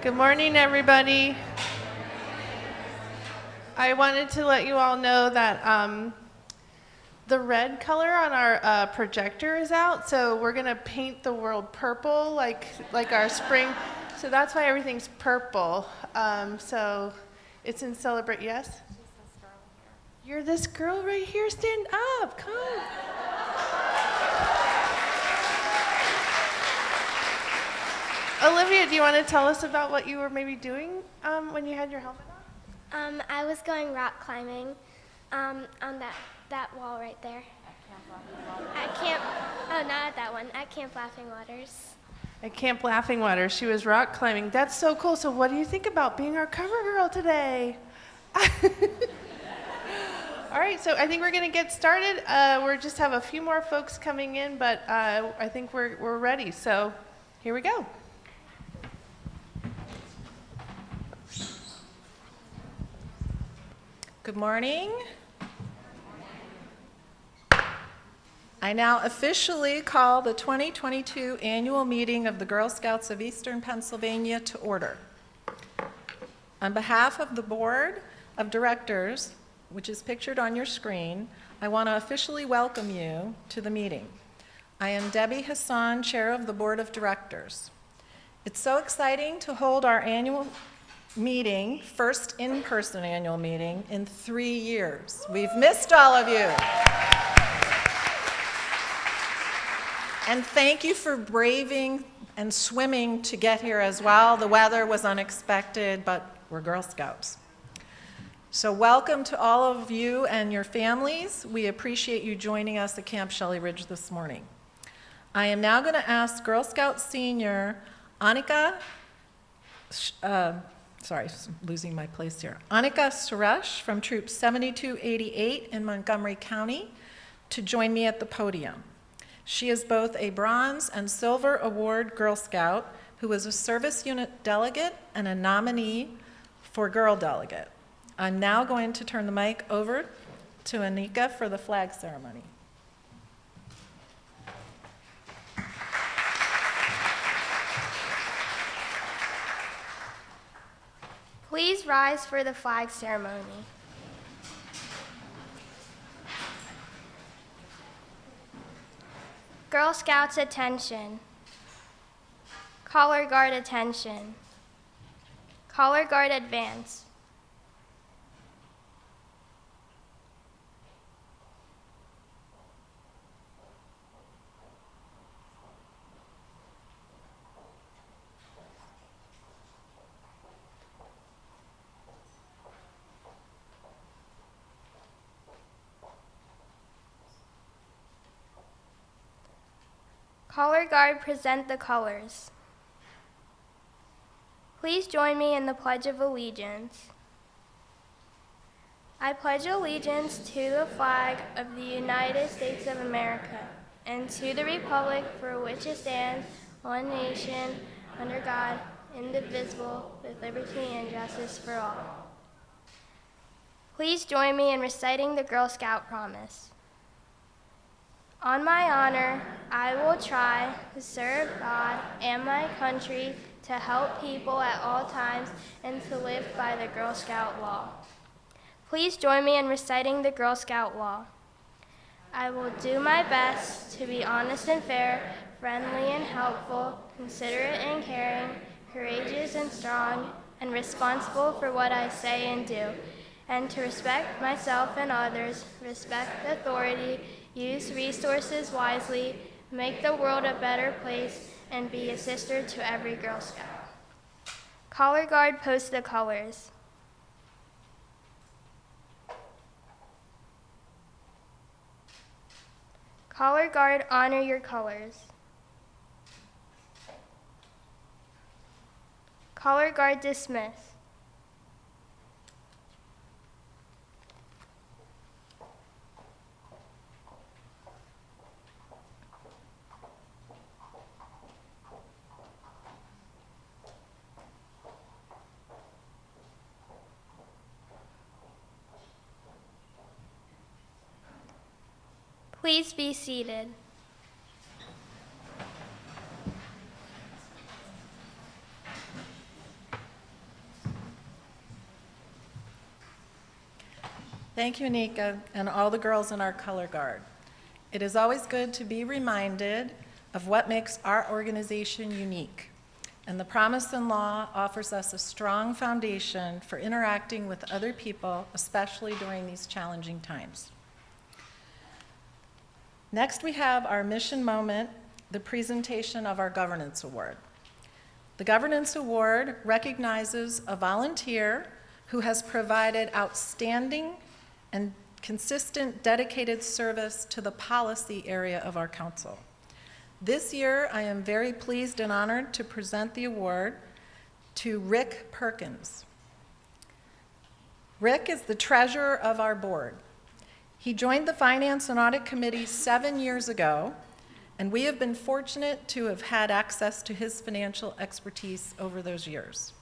Good morning, everybody. I wanted to let you all know that the red color on our projector is out, so we're gonna paint the world purple, like our spring. So that's why everything's purple. So it's in celebrate. Yes. You're this girl right here. Stand up. Come. Olivia, do you want to tell us about what you were maybe doing when you had your helmet on? I was going rock climbing on that wall right there. At Camp, oh, not at that one, at Camp Laughing Waters. At Camp Laughing Waters, she was rock climbing. That's so cool. So what do you think about being our cover girl today? All right, so I think we're going to get started. We just have a few more folks coming in, but I think we're ready. So here we go. Good morning. I now officially call the 2022 annual meeting of the Girl Scouts of Eastern Pennsylvania to order. On behalf of the Board of Directors, which is pictured on your screen, I want to officially welcome you to the meeting. I am Debbie Hassan, Chair of the Board of Directors. It's so exciting to hold our annual meeting, first in-person annual meeting in 3 years. We've missed all of you. And thank you for braving and swimming to get here as well. The weather was unexpected, but we're Girl Scouts. So welcome to all of you and your families. We appreciate you joining us at Camp Shelley Ridge this morning. I am now going to ask Girl Scout Senior Annika Suresh from Troop 7288 in Montgomery County to join me at the podium. She is both a Bronze and Silver Award Girl Scout who is a service unit delegate and a nominee for Girl Delegate. I'm now going to turn the mic over to Annika for the flag ceremony. Please rise for the flag ceremony. Girl Scouts attention. Color Guard attention. Color Guard advance. Color Guard present the colors. Please join me in the Pledge of Allegiance. I pledge allegiance to the flag of the United States of America and to the republic for which it stands, one nation, under God, indivisible, with liberty and justice for all. Please join me in reciting the Girl Scout promise. On my honor, I will try to serve God and my country, to help people at all times, and to live by the Girl Scout law. Please join me in reciting the Girl Scout law. I will do my best to be honest and fair, friendly and helpful, considerate and caring, courageous and strong, and responsible for what I say and do, and to respect myself and others, respect authority, use resources wisely, make the world a better place, and be a sister to every Girl Scout. Color Guard post the colors. Color Guard honor your colors. Color Guard dismiss. Please be seated. Thank you, Anika, and all the girls in our color guard. It is always good to be reminded of what makes our organization unique. And the Promise in Law offers us a strong foundation for interacting with other people, especially during these challenging times. Next, we have our mission moment, the presentation of our Governance Award. The Governance Award recognizes a volunteer who has provided outstanding and consistent dedicated service to the policy area of our council. This year, I am very pleased and honored to present the award to Rick Perkins. Rick is the treasurer of our board. He joined the Finance and Audit Committee 7 years ago, and we have been fortunate to have had access to his financial expertise over those years.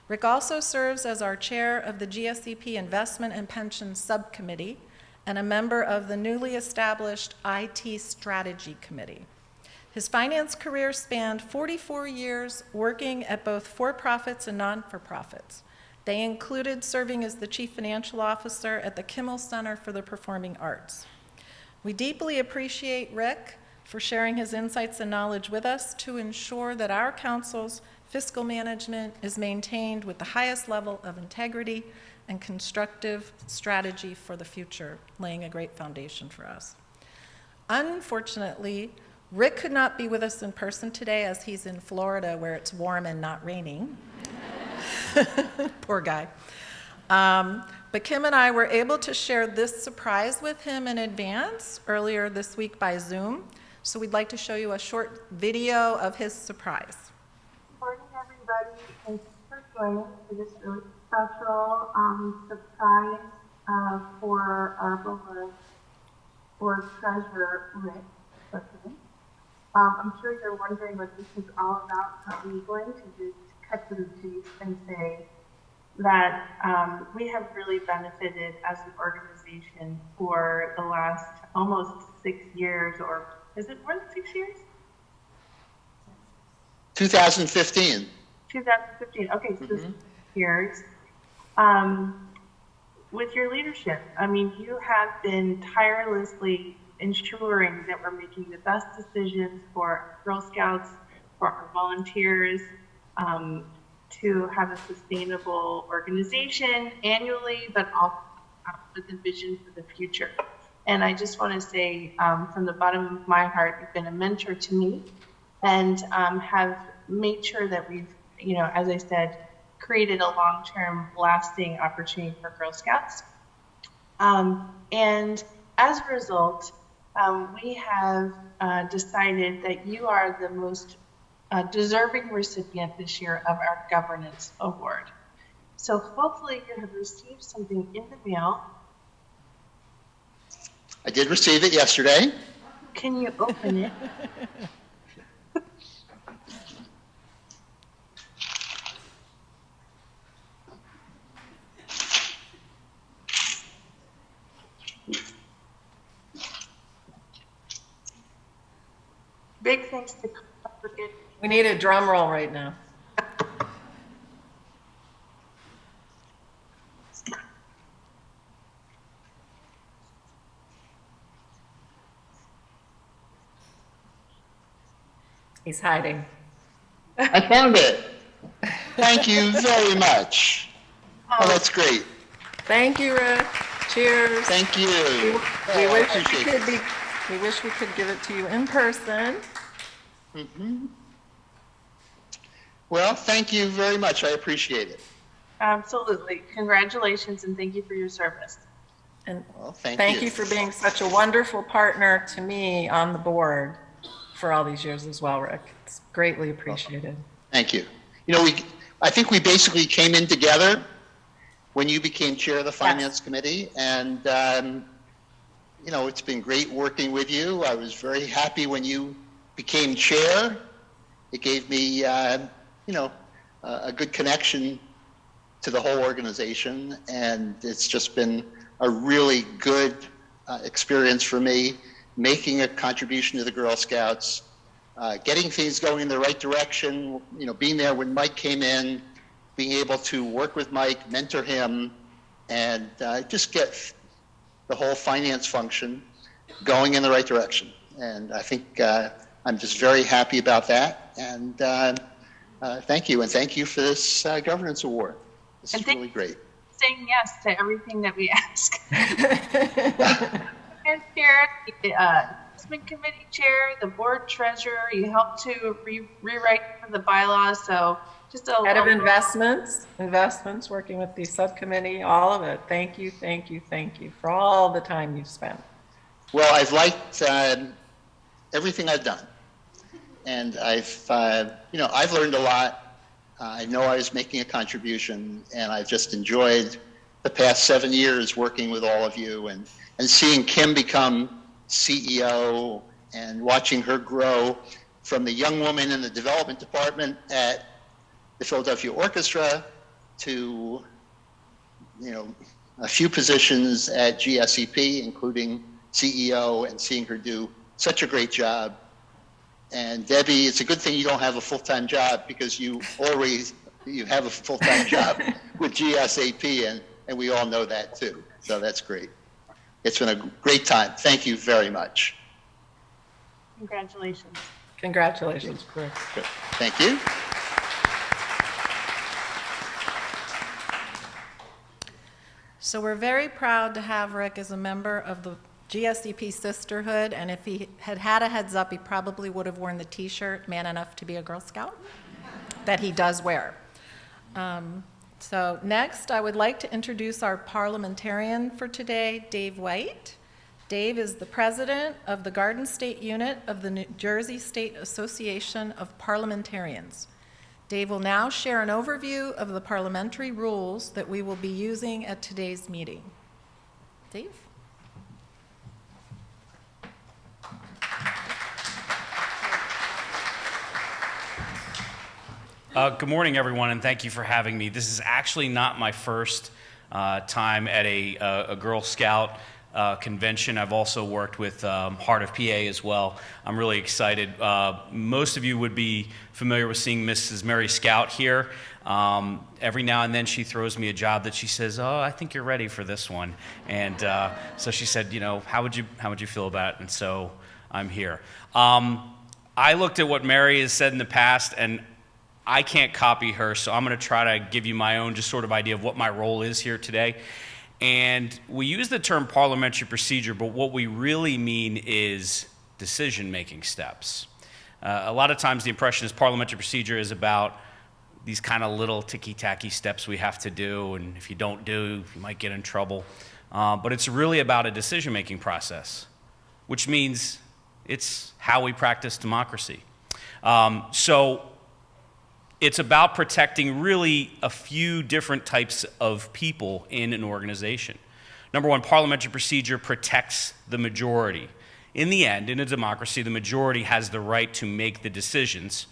Rick also serves as our chair of the GSEP Investment and Pensions Subcommittee and a member of the newly established IT Strategy Committee. His finance career spanned 44 years working at both for-profits and non-for-profits. They included serving as the chief financial officer at the Kimmel Center for the Performing Arts. We deeply appreciate Rick for sharing his insights and knowledge with us to ensure that our council's fiscal management is maintained with the highest level of integrity and constructive strategy for the future, laying a great foundation for us. Unfortunately, Rick could not be with us in person today as he's in Florida where it's warm and not raining. Poor guy. But Kim and I were able to share this surprise with him in advance earlier this week by Zoom. So we'd like to show you a short video of his surprise. Good morning, everybody. Thank you for joining us for this really special surprise for our board treasurer, Rick Perkins. I'm sure you're wondering what this is all about, so I'm going to just cut to the chase and say that we have really benefited as an organization for the last almost 6 years, or is it more than 6 years? 2015. 2015. Okay, so 6 years. With your leadership, I mean, you have been tirelessly ensuring that we're making the best decisions for Girl Scouts, for our volunteers, to have a sustainable organization annually, but also with a vision for the future. And I just want to say from the bottom of my heart, you've been a mentor to me and have made sure that we've, as I said, created a long-term lasting opportunity for Girl Scouts. And as a result, we have decided that you are the most deserving recipient this year of our Governance Award. So hopefully you have received something in the mail. I did receive it yesterday. Can you open it? Big thanks to Margaret. We need a drum roll right now. He's hiding. I found it. Thank you very much. Oh, that's great. Thank you, Rick. Cheers. Thank you. We wish I we appreciate could it. we wish we could give it to you in person. Well, thank you very much. I appreciate it. Absolutely. Congratulations and thank you for your service. And Well, thank thank you. you for being such a wonderful partner to me on the board for all these years as well, Rick. It's greatly appreciated. Thank you. I think we basically came in together when you became chair of the Finance Committee, and it's been great working with you. I was very happy when you became chair. It gave me, a good connection to the whole organization, and it's just been a really good experience for me, making a contribution to the Girl Scouts, getting things going in the right direction, being there when Mike came in, being able to work with Mike, mentor him, and just get the whole finance function going in the right direction. And I think I'm just very happy about that. And thank you. And thank you for this governance award. This is really great. Saying yes to everything that we ask. And chair, the Easement Committee chair, the board treasurer, you helped to rewrite the bylaws. So just a Head of investments, working with the subcommittee, all of it. Thank you, thank you, thank you for all the time you've spent. Well, I've liked everything I've done, and I've learned a lot. I know I was making a contribution, and I've just enjoyed the past 7 years working with all of you, and seeing Kim become CEO and watching her grow from the young woman in the development department at the Philadelphia Orchestra to, a few positions at GSEP, including CEO, and seeing her do such a great job. And Debbie, it's a good thing you don't have a full-time job, because you have a full-time job with GSAP, and we all know that too. So that's great. It's been a great time. Thank you very much. Congratulations. Congratulations, Chris. Good. Thank you. So we're very proud to have Rick as a member of the GSEP Sisterhood, and if he had had a heads up, he probably would have worn the t-shirt, "Man Enough to Be a Girl Scout," that he does wear. So next, I would like to introduce our parliamentarian for today, Dave White. Dave is the president of the Garden State Unit of the New Jersey State Association of Parliamentarians. Dave will now share an overview of the parliamentary rules that we will be using at today's meeting. Dave? Good morning, everyone, and thank you for having me. This is actually not my first time at a Girl Scout convention. I've also worked with Heart of PA as well. I'm really excited. Most of you would be familiar with seeing Mrs. Mary Scout here. Every now and then she throws me a job that she says, "Oh, I think you're ready for this one." And so she said, how would you feel about it? And so I'm here. I looked at what Mary has said in the past, and I can't copy her, so I'm going to try to give you my own just sort of idea of what my role is here today. And we use the term parliamentary procedure, but what we really mean is decision-making steps. A lot of times the impression is parliamentary procedure is about these kind of little ticky-tacky steps we have to do, and if you don't do, you might get in trouble. But it's really about a decision-making process, which means it's how we practice democracy. So it's about protecting really a few different types of people in an organization. Number one, parliamentary procedure protects the majority. In the end, in a democracy, the majority has the right to make the decisions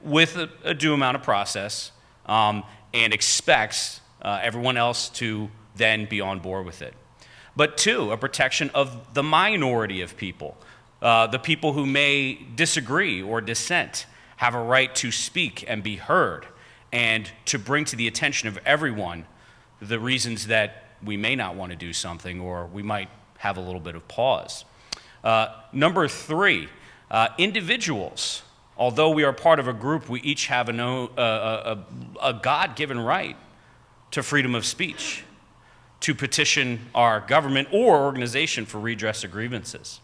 with a due amount of process, and expects everyone else to then be on board with it. But two, a protection of the minority of people, the people who may disagree or dissent, have a right to speak and be heard, and to bring to the attention of everyone the reasons that we may not want to do something, or we might have a little bit of pause. Number three, individuals, although we are part of a group, we each have a God-given right to freedom of speech, to petition our government or organization for redress of grievances.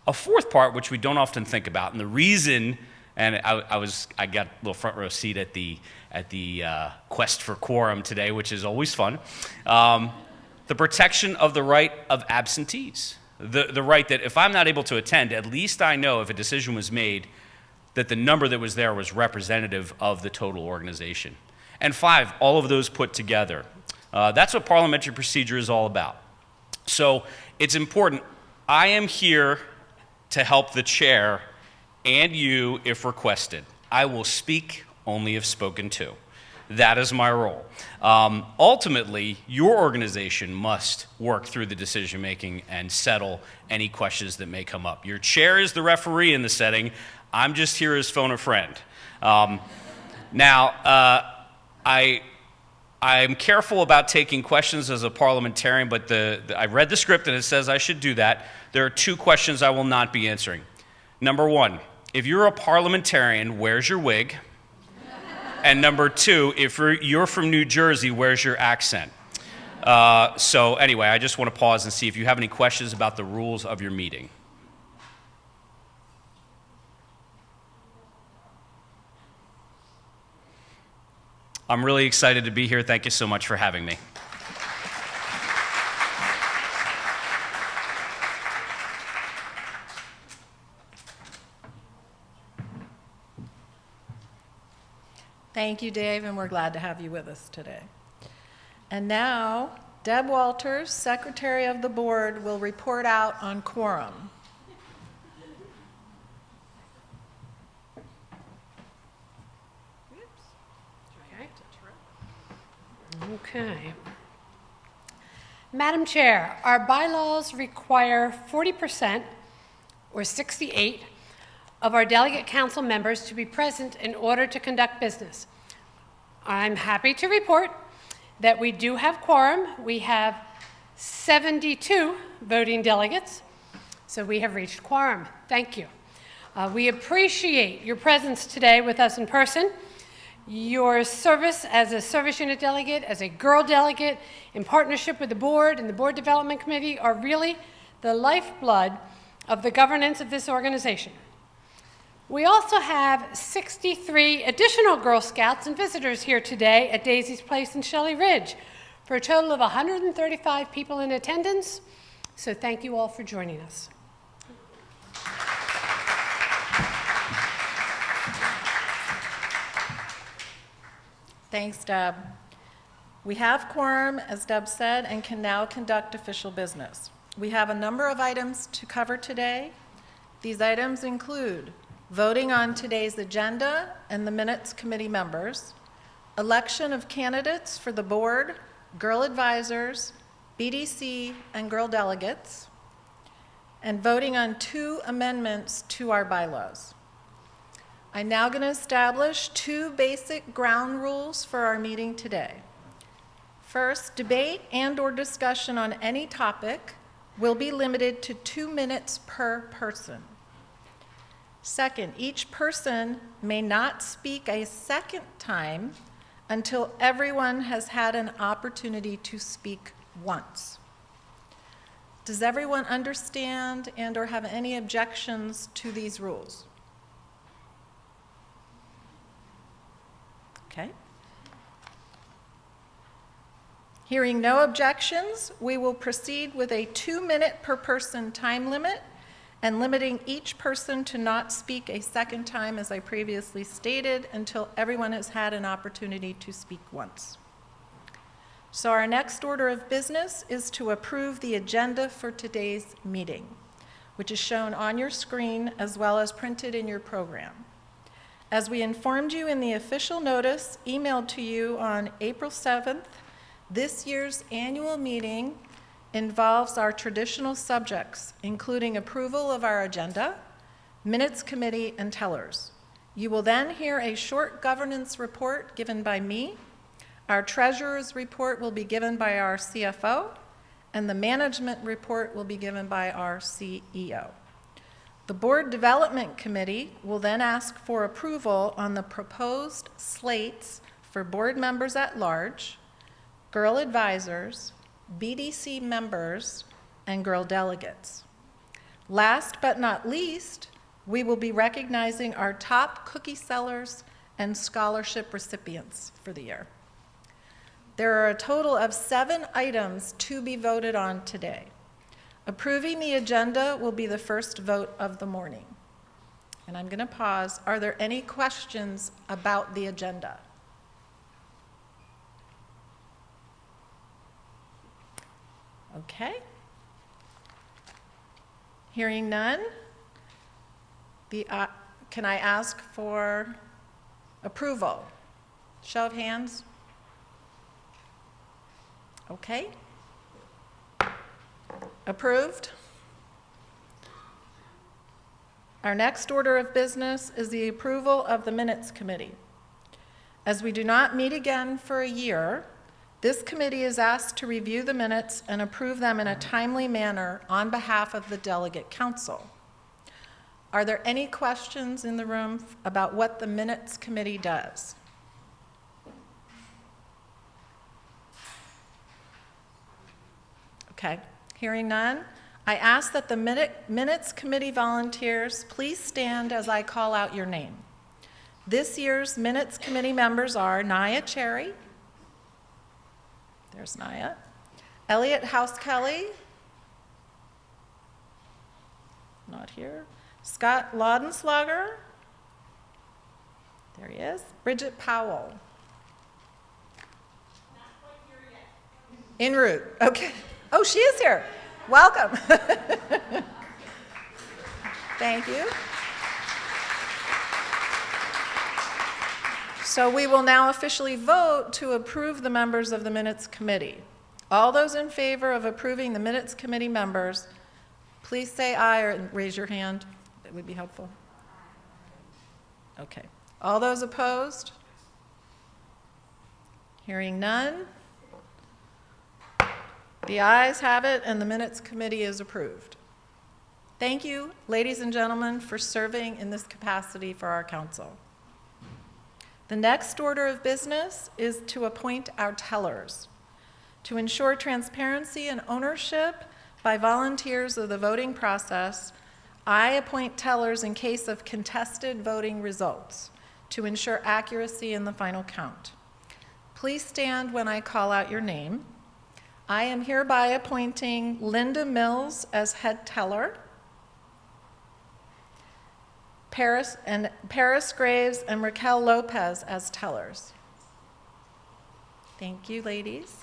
A fourth part, which we don't often think about, and the reason, and I got a little front row seat at the quest for quorum today, which is always fun. The protection of the right of absentees, the right that if I'm not able to attend, at least I know if a decision was made that the number that was there was representative of the total organization. And five, all of those put together. That's what parliamentary procedure is all about. So it's important. I am here to help the chair and you if requested. I will speak only if spoken to. That is my role. Ultimately, your organization must work through the decision-making and settle any questions that may come up. Your chair is the referee in the setting. I'm just here as phone a friend. Now, I I'm careful about taking questions as a parliamentarian, but I read the script and it says I should do that. There are 2 questions I will not be answering. Number 1, if you're a parliamentarian, where's your wig? And number 2, if you're from New Jersey, where's your accent? So anyway, I just want to pause and see if you have any questions about the rules of your meeting. I'm really excited to be here. Thank you so much for having me. Thank you, Dave, and we're glad to have you with us today. And now, Deb Walters, Secretary of the Board, will report out on quorum. Okay. Madam Chair, our bylaws require 40% or 68 of our delegate council members to be present in order to conduct business. I'm happy to report that we do have quorum. We have 72 voting delegates, so we have reached quorum. Thank you. We appreciate your presence today with us in person. Your service as a service unit delegate, as a girl delegate, in partnership with the board and the board development committee are really the lifeblood of the governance of this organization. We also have 63 additional Girl Scouts and visitors here today at Daisy's Place in Shelley Ridge for a total of 135 people in attendance. So thank you all for joining us. Thanks, Deb. We have quorum, as Deb said, and can now conduct official business. We have a number of items to cover today. These items include voting on today's agenda and the minutes committee members, election of candidates for the board, girl advisors, BDC, and girl delegates, and voting on 2 amendments to our bylaws. I'm now going to establish 2 basic ground rules for our meeting today. First, debate and/or discussion on any topic will be limited to 2 minutes per person. Second, each person may not speak a second time until everyone has had an opportunity to speak once. Does everyone understand and/or have any objections to these rules? Okay. Hearing no objections, we will proceed with a 2-minute per person time limit and limiting each person to not speak a second time, as I previously stated, until everyone has had an opportunity to speak once. So our next order of business is to approve the agenda for today's meeting, which is shown on your screen as well as printed in your program. As we informed you in the official notice emailed to you on April 7th, this year's annual meeting involves our traditional subjects, including approval of our agenda, minutes committee, and tellers. You will then hear a short governance report given by me. Our treasurer's report will be given by our CFO, and the management report will be given by our CEO. The Board Development Committee will then ask for approval on the proposed slates for board members at large, girl advisors, BDC members, and girl delegates. Last but not least, we will be recognizing our top cookie sellers and scholarship recipients for the year. There are a total of 7 items to be voted on today. Approving the agenda will be the first vote of the morning. And I'm going to pause. Are there any questions about the agenda? Okay. Hearing none, can I ask for approval? Show of hands. Okay. Approved. Our next order of business is the approval of the minutes committee. As we do not meet again for a year, This committee is asked to review the minutes and approve them in a timely manner on behalf of the delegate council. Are there any questions in the room about what the minutes committee does? Okay, hearing none, I ask that the minutes committee volunteers please stand as I call out your name. This year's minutes committee members are Naya Cherry. There's Naya. Elliot House Kelly. Not here. Scott Laudenslager. There he is. Bridget Powell. En route. Okay. Oh, she is here. Welcome. Thank you. So we will now officially vote to approve the members of the Minutes Committee. All those in favor of approving the Minutes Committee members, please say aye or raise your hand. That would be helpful. Okay. All those opposed? Hearing none. The ayes have it, and the Minutes Committee is approved. Thank you, ladies and gentlemen, for serving in this capacity for our council. The next order of business is to appoint our tellers. To ensure transparency and ownership by volunteers of the voting process, I appoint tellers in case of contested voting results to ensure accuracy in the final count. Please stand when I call out your name. I am hereby appointing Linda Mills as head teller, Paris Graves and Raquel Lopez as tellers. Thank you, ladies.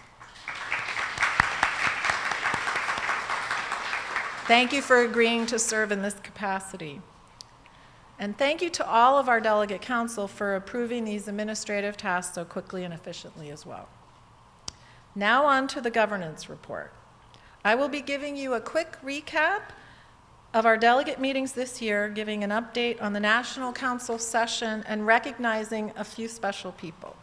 Thank you for agreeing to serve in this capacity. And thank you to all of our delegate council for approving these administrative tasks so quickly and efficiently as well. Now on to the governance report. I will be giving you a quick recap of our delegate meetings this year, giving an update on the National Council session and recognizing a few special people.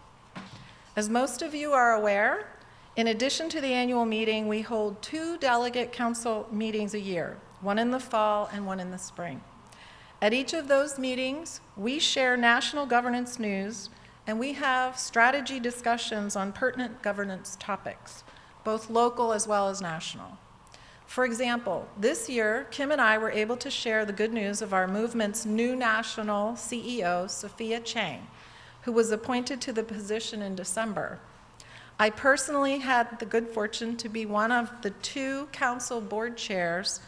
As most of you are aware, in addition to the annual meeting, we hold 2 delegate council meetings a year, one in the fall and one in the spring. At each of those meetings, we share national governance news and we have strategy discussions on pertinent governance topics, both local as well as national. For example, this year, Kim and I were able to share the good news of our movement's new national CEO, Sophia Chang, who was appointed to the position in December. I personally had the good fortune to be one of the 2 council board chairs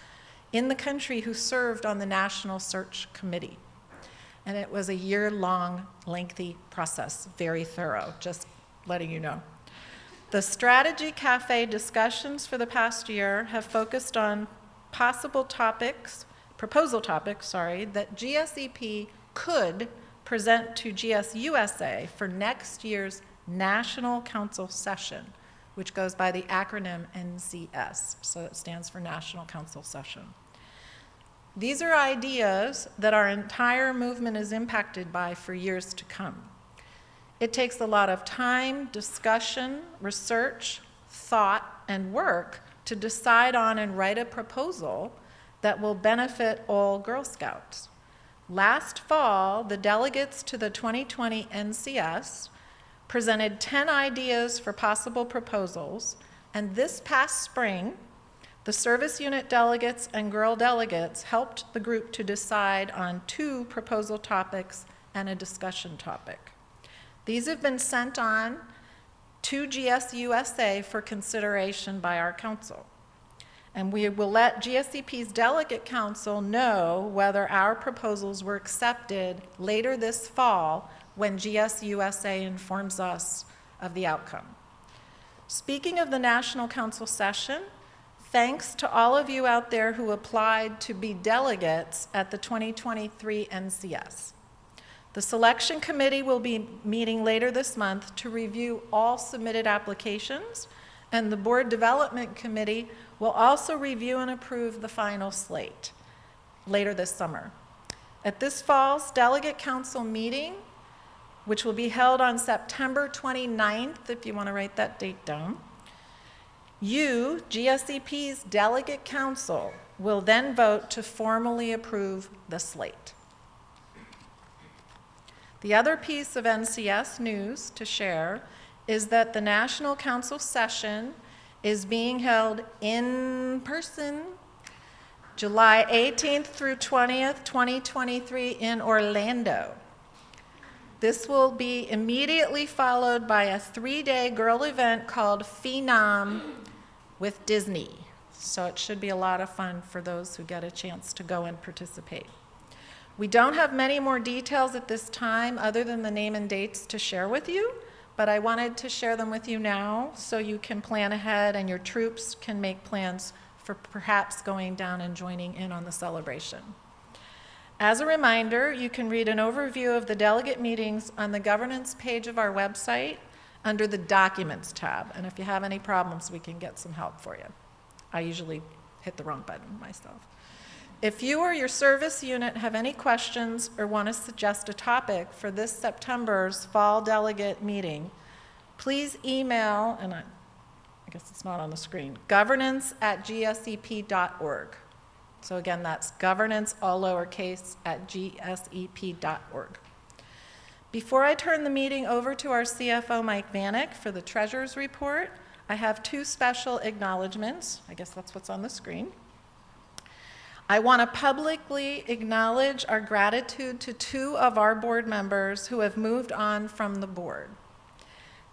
in the country who served on the National Search Committee. And it was a year-long, lengthy process, very thorough, just letting you know. The Strategy Cafe discussions for the past year have focused on proposal topics, that GSEP could present to GSUSA for next year's National Council session, which goes by the acronym NCS, so it stands for National Council Session. These are ideas that our entire movement is impacted by for years to come. It takes a lot of time, discussion, research, thought, and work to decide on and write a proposal that will benefit all Girl Scouts. Last fall, the delegates to the 2020 NCS presented 10 ideas for possible proposals, and this past spring, the service unit delegates and girl delegates helped the group to decide on 2 proposal topics and a discussion topic. These have been sent on to GSUSA for consideration by our council. And we will let GSEP's delegate council know whether our proposals were accepted later this fall when GSUSA informs us of the outcome. Speaking of the National Council session, thanks to all of you out there who applied to be delegates at the 2023 NCS. The selection committee will be meeting later this month to review all submitted applications, and the board development committee will also review and approve the final slate later this summer. At this fall's delegate council meeting, which will be held on September 29th, if you want to write that date down. You, GSEP's Delegate Council, will then vote to formally approve the slate. The other piece of NCS news to share is that the National Council session is being held in person July 18th through 20th, 2023 in Orlando. This will be immediately followed by a 3-day girl event called Phenom with Disney. So it should be a lot of fun for those who get a chance to go and participate. We don't have many more details at this time other than the name and dates to share with you, but I wanted to share them with you now so you can plan ahead and your troops can make plans for perhaps going down and joining in on the celebration. As a reminder, you can read an overview of the delegate meetings on the governance page of our website under the Documents tab, and if you have any problems, we can get some help for you. I usually hit the wrong button myself. If you or your service unit have any questions or want to suggest a topic for this September's fall delegate meeting, please email, and I guess it's not on the screen, governance@gsep.org. So again, that's governance, all lowercase, @gsep.org. Before I turn the meeting over to our CFO, Mike Vanek, for the Treasurer's Report, I have 2 special acknowledgments. I guess that's what's on the screen. I want to publicly acknowledge our gratitude to 2 of our board members who have moved on from the board.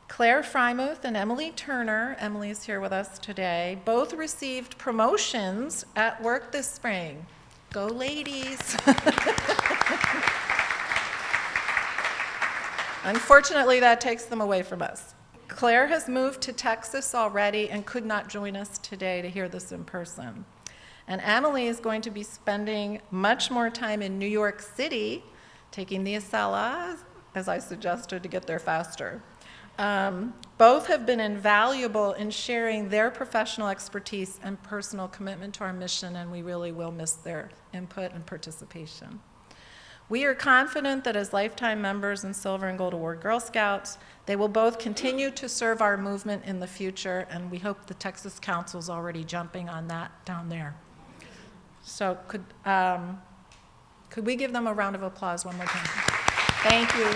Claire Frymuth and Emily Turner, Emily is here with us today, both received promotions at work this spring. Go ladies. Unfortunately, that takes them away from us. Claire has moved to Texas already and could not join us today to hear this in person. And Emily is going to be spending much more time in New York City, taking the Acela, as I suggested, to get there faster. Both have been invaluable in sharing their professional expertise and personal commitment to our mission, and we really will miss their input and participation. We are confident that as lifetime members in Silver and Gold Award Girl Scouts, they will both continue to serve our movement in the future, and we hope the Texas Council is already jumping on that down there. So could we give them a round of applause one more time? Thank you.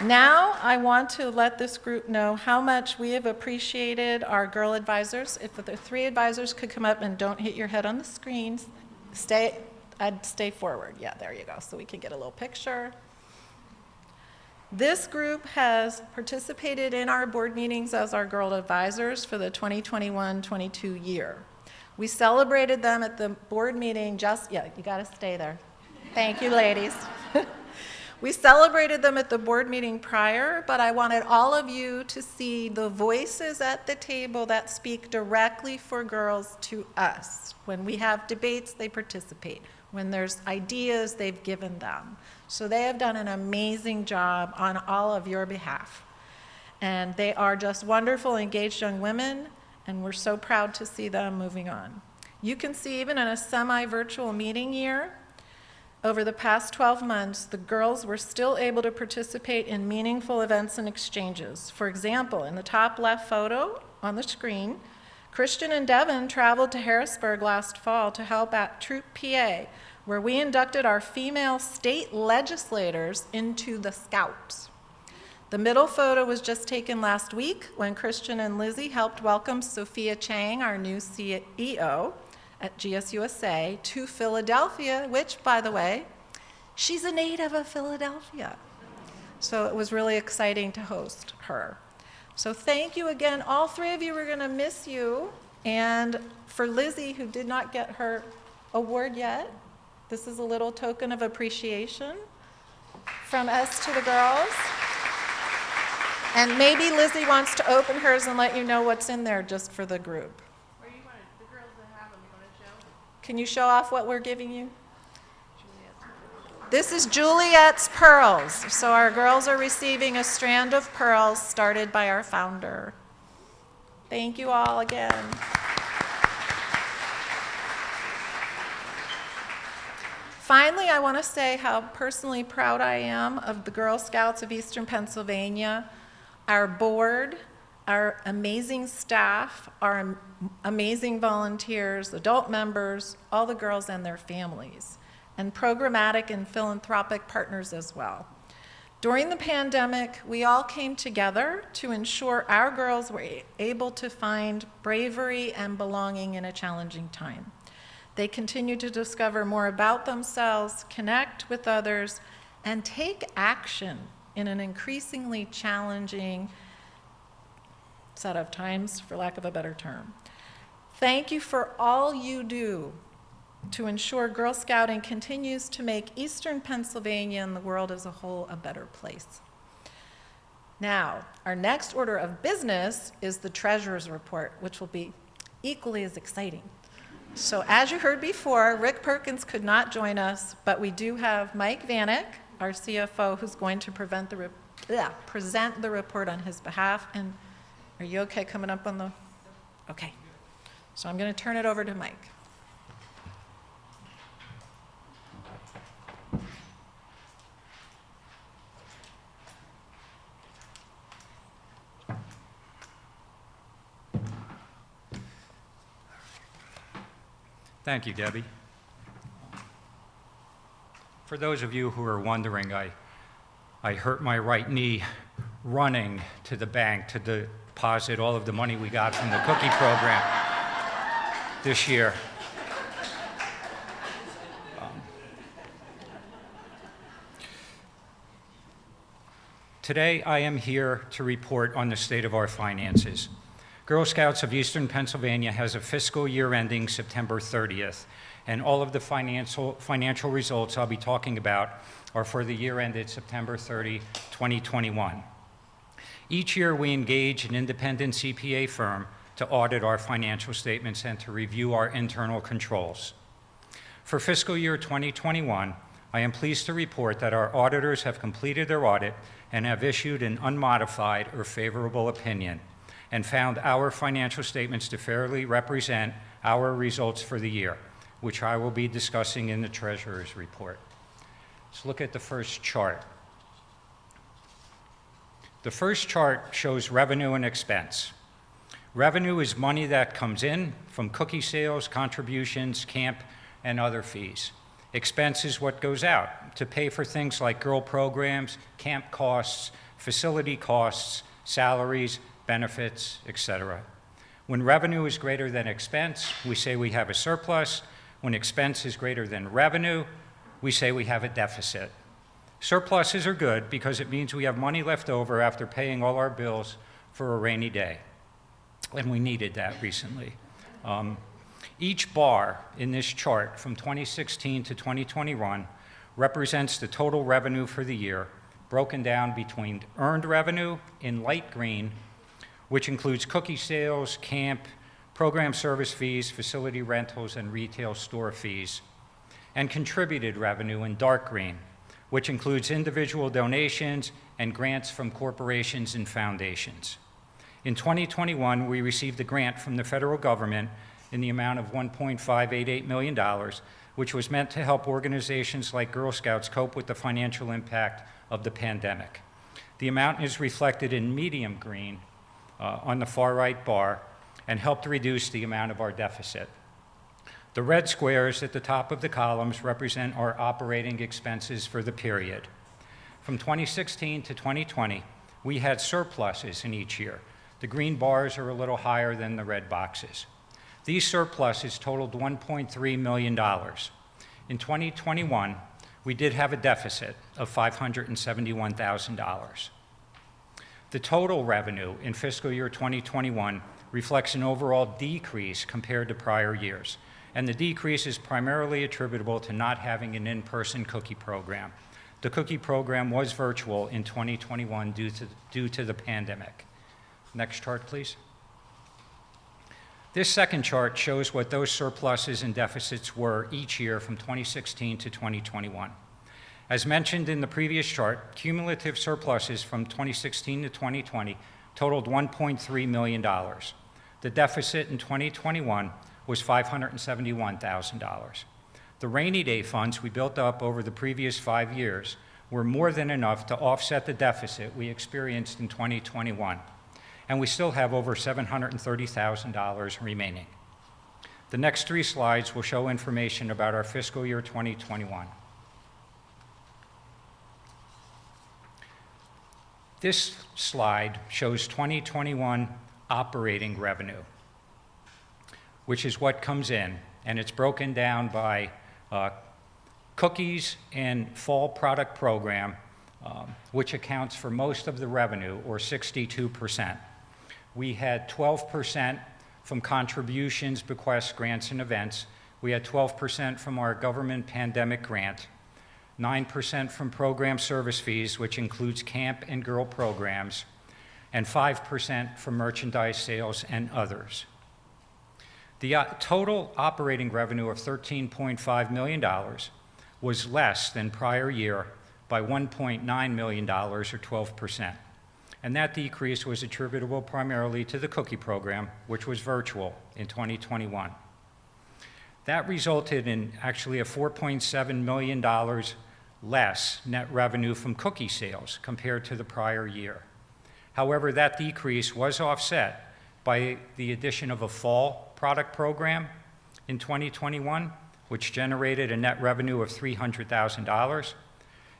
Now I want to let this group know how much we have appreciated our girl advisors. If the 3 advisors could come up and don't hit your head on the screens, I'd stay forward. Yeah, there you go, so we can get a little picture. This group has participated in our board meetings as our girl advisors for the 2021-22 year. We celebrated them at the board meeting you gotta stay there. Thank you, ladies. We celebrated them at the board meeting prior, but I wanted all of you to see the voices at the table that speak directly for girls to us. When we have debates, they participate. When there's ideas, they've given them. So they have done an amazing job on all of your behalf. And they are just wonderful, engaged young women, and we're so proud to see them moving on. You can see even in a semi-virtual meeting year, over the past 12 months, the girls were still able to participate in meaningful events and exchanges. For example, in the top left photo on the screen, Christian and Devin traveled to Harrisburg last fall to help at Troop PA, where we inducted our female state legislators into the Scouts. The middle photo was just taken last week when Christian and Lizzie helped welcome Sophia Chang, our new CEO, at GSUSA to Philadelphia, which, by the way, she's a native of Philadelphia. So it was really exciting to host her. So thank you again. All 3 of you, we're going to miss you. And for Lizzie, who did not get her award yet, this is a little token of appreciation from us to the girls. And maybe Lizzie wants to open hers and let you know what's in there just for the group. Can you show off what we're giving you? This is Juliet's Pearls. So our girls are receiving a strand of pearls started by our founder. Thank you all again. Finally, I want to say how personally proud I am of the Girl Scouts of Eastern Pennsylvania, our board, our amazing staff, our amazing volunteers, adult members, all the girls and their families, and programmatic and philanthropic partners as well. During the pandemic, we all came together to ensure our girls were able to find bravery and belonging in a challenging time. They continue to discover more about themselves, connect with others, and take action in an increasingly challenging set of times, for lack of a better term. Thank you for all you do to ensure Girl Scouting continues to make Eastern Pennsylvania and the world as a whole a better place. Now, our next order of business is the Treasurer's Report, which will be equally as exciting. So as you heard before, Rick Perkins could not join us, but we do have Mike Vanek, our CFO, who's going to present the report on his behalf. And are you okay coming up on the? Okay. So I'm going to turn it over to Mike. Thank you, Debbie. For those of you who are wondering, I hurt my right knee running to the bank to deposit all of the money we got from the cookie program this year. Today, I am here to report on the state of our finances. Girl Scouts of Eastern Pennsylvania has a fiscal year ending September 30th, and all of the financial results I'll be talking about are for the year ended September 30, 2021. Each year, we engage an independent CPA firm to audit our financial statements and to review our internal controls. For fiscal year 2021, I am pleased to report that our auditors have completed their audit and have issued an unmodified or favorable opinion, and found our financial statements to fairly represent our results for the year, which I will be discussing in the Treasurer's Report. Let's look at the first chart. The first chart shows revenue and expense. Revenue is money that comes in from cookie sales, contributions, camp, and other fees. Expense is what goes out to pay for things like girl programs, camp costs, facility costs, salaries, benefits, etc. When revenue is greater than expense, we say we have a surplus. When expense is greater than revenue, we say we have a deficit. Surpluses are good because it means we have money left over after paying all our bills for a rainy day, and we needed that recently. Each bar in this chart from 2016 to 2021 represents the total revenue for the year, broken down between earned revenue in light green, which includes cookie sales, camp, program service fees, facility rentals, and retail store fees, and contributed revenue in dark green, which includes individual donations and grants from corporations and foundations. In 2021, we received a grant from the federal government in the amount of $1.588 million, which was meant to help organizations like Girl Scouts cope with the financial impact of the pandemic. The amount is reflected in medium green on the far right bar and helped reduce the amount of our deficit. The red squares at the top of the columns represent our operating expenses for the period. From 2016 to 2020, we had surpluses in each year. The green bars are a little higher than the red boxes. These surpluses totaled $1.3 million. In 2021, we did have a deficit of $571,000. The total revenue in fiscal year 2021 reflects an overall decrease compared to prior years, and the decrease is primarily attributable to not having an in-person cookie program. The cookie program was virtual in 2021 due to the pandemic. Next chart, please. This second chart shows what those surpluses and deficits were each year from 2016 to 2021. As mentioned in the previous chart, cumulative surpluses from 2016 to 2020 totaled $1.3 million. The deficit in 2021 was $571,000. The rainy day funds we built up over the previous 5 years were more than enough to offset the deficit we experienced in 2021, and we still have over $730,000 remaining. The next 3 slides will show information about our fiscal year 2021. This slide shows 2021 operating revenue, which is what comes in, and it's broken down by cookies and fall product program, which accounts for most of the revenue, or 62%. We had 12% from contributions, bequests, grants, and events. We had 12% from our government pandemic grant, 9% from program service fees, which includes camp and girl programs, and 5% from merchandise sales and others. The total operating revenue of $13.5 million was less than prior year by $1.9 million, or 12%. And that decrease was attributable primarily to the cookie program, which was virtual in 2021. That resulted in actually a $4.7 million less net revenue from cookie sales compared to the prior year. However, that decrease was offset by the addition of a fall product program in 2021, which generated a net revenue of $300,000.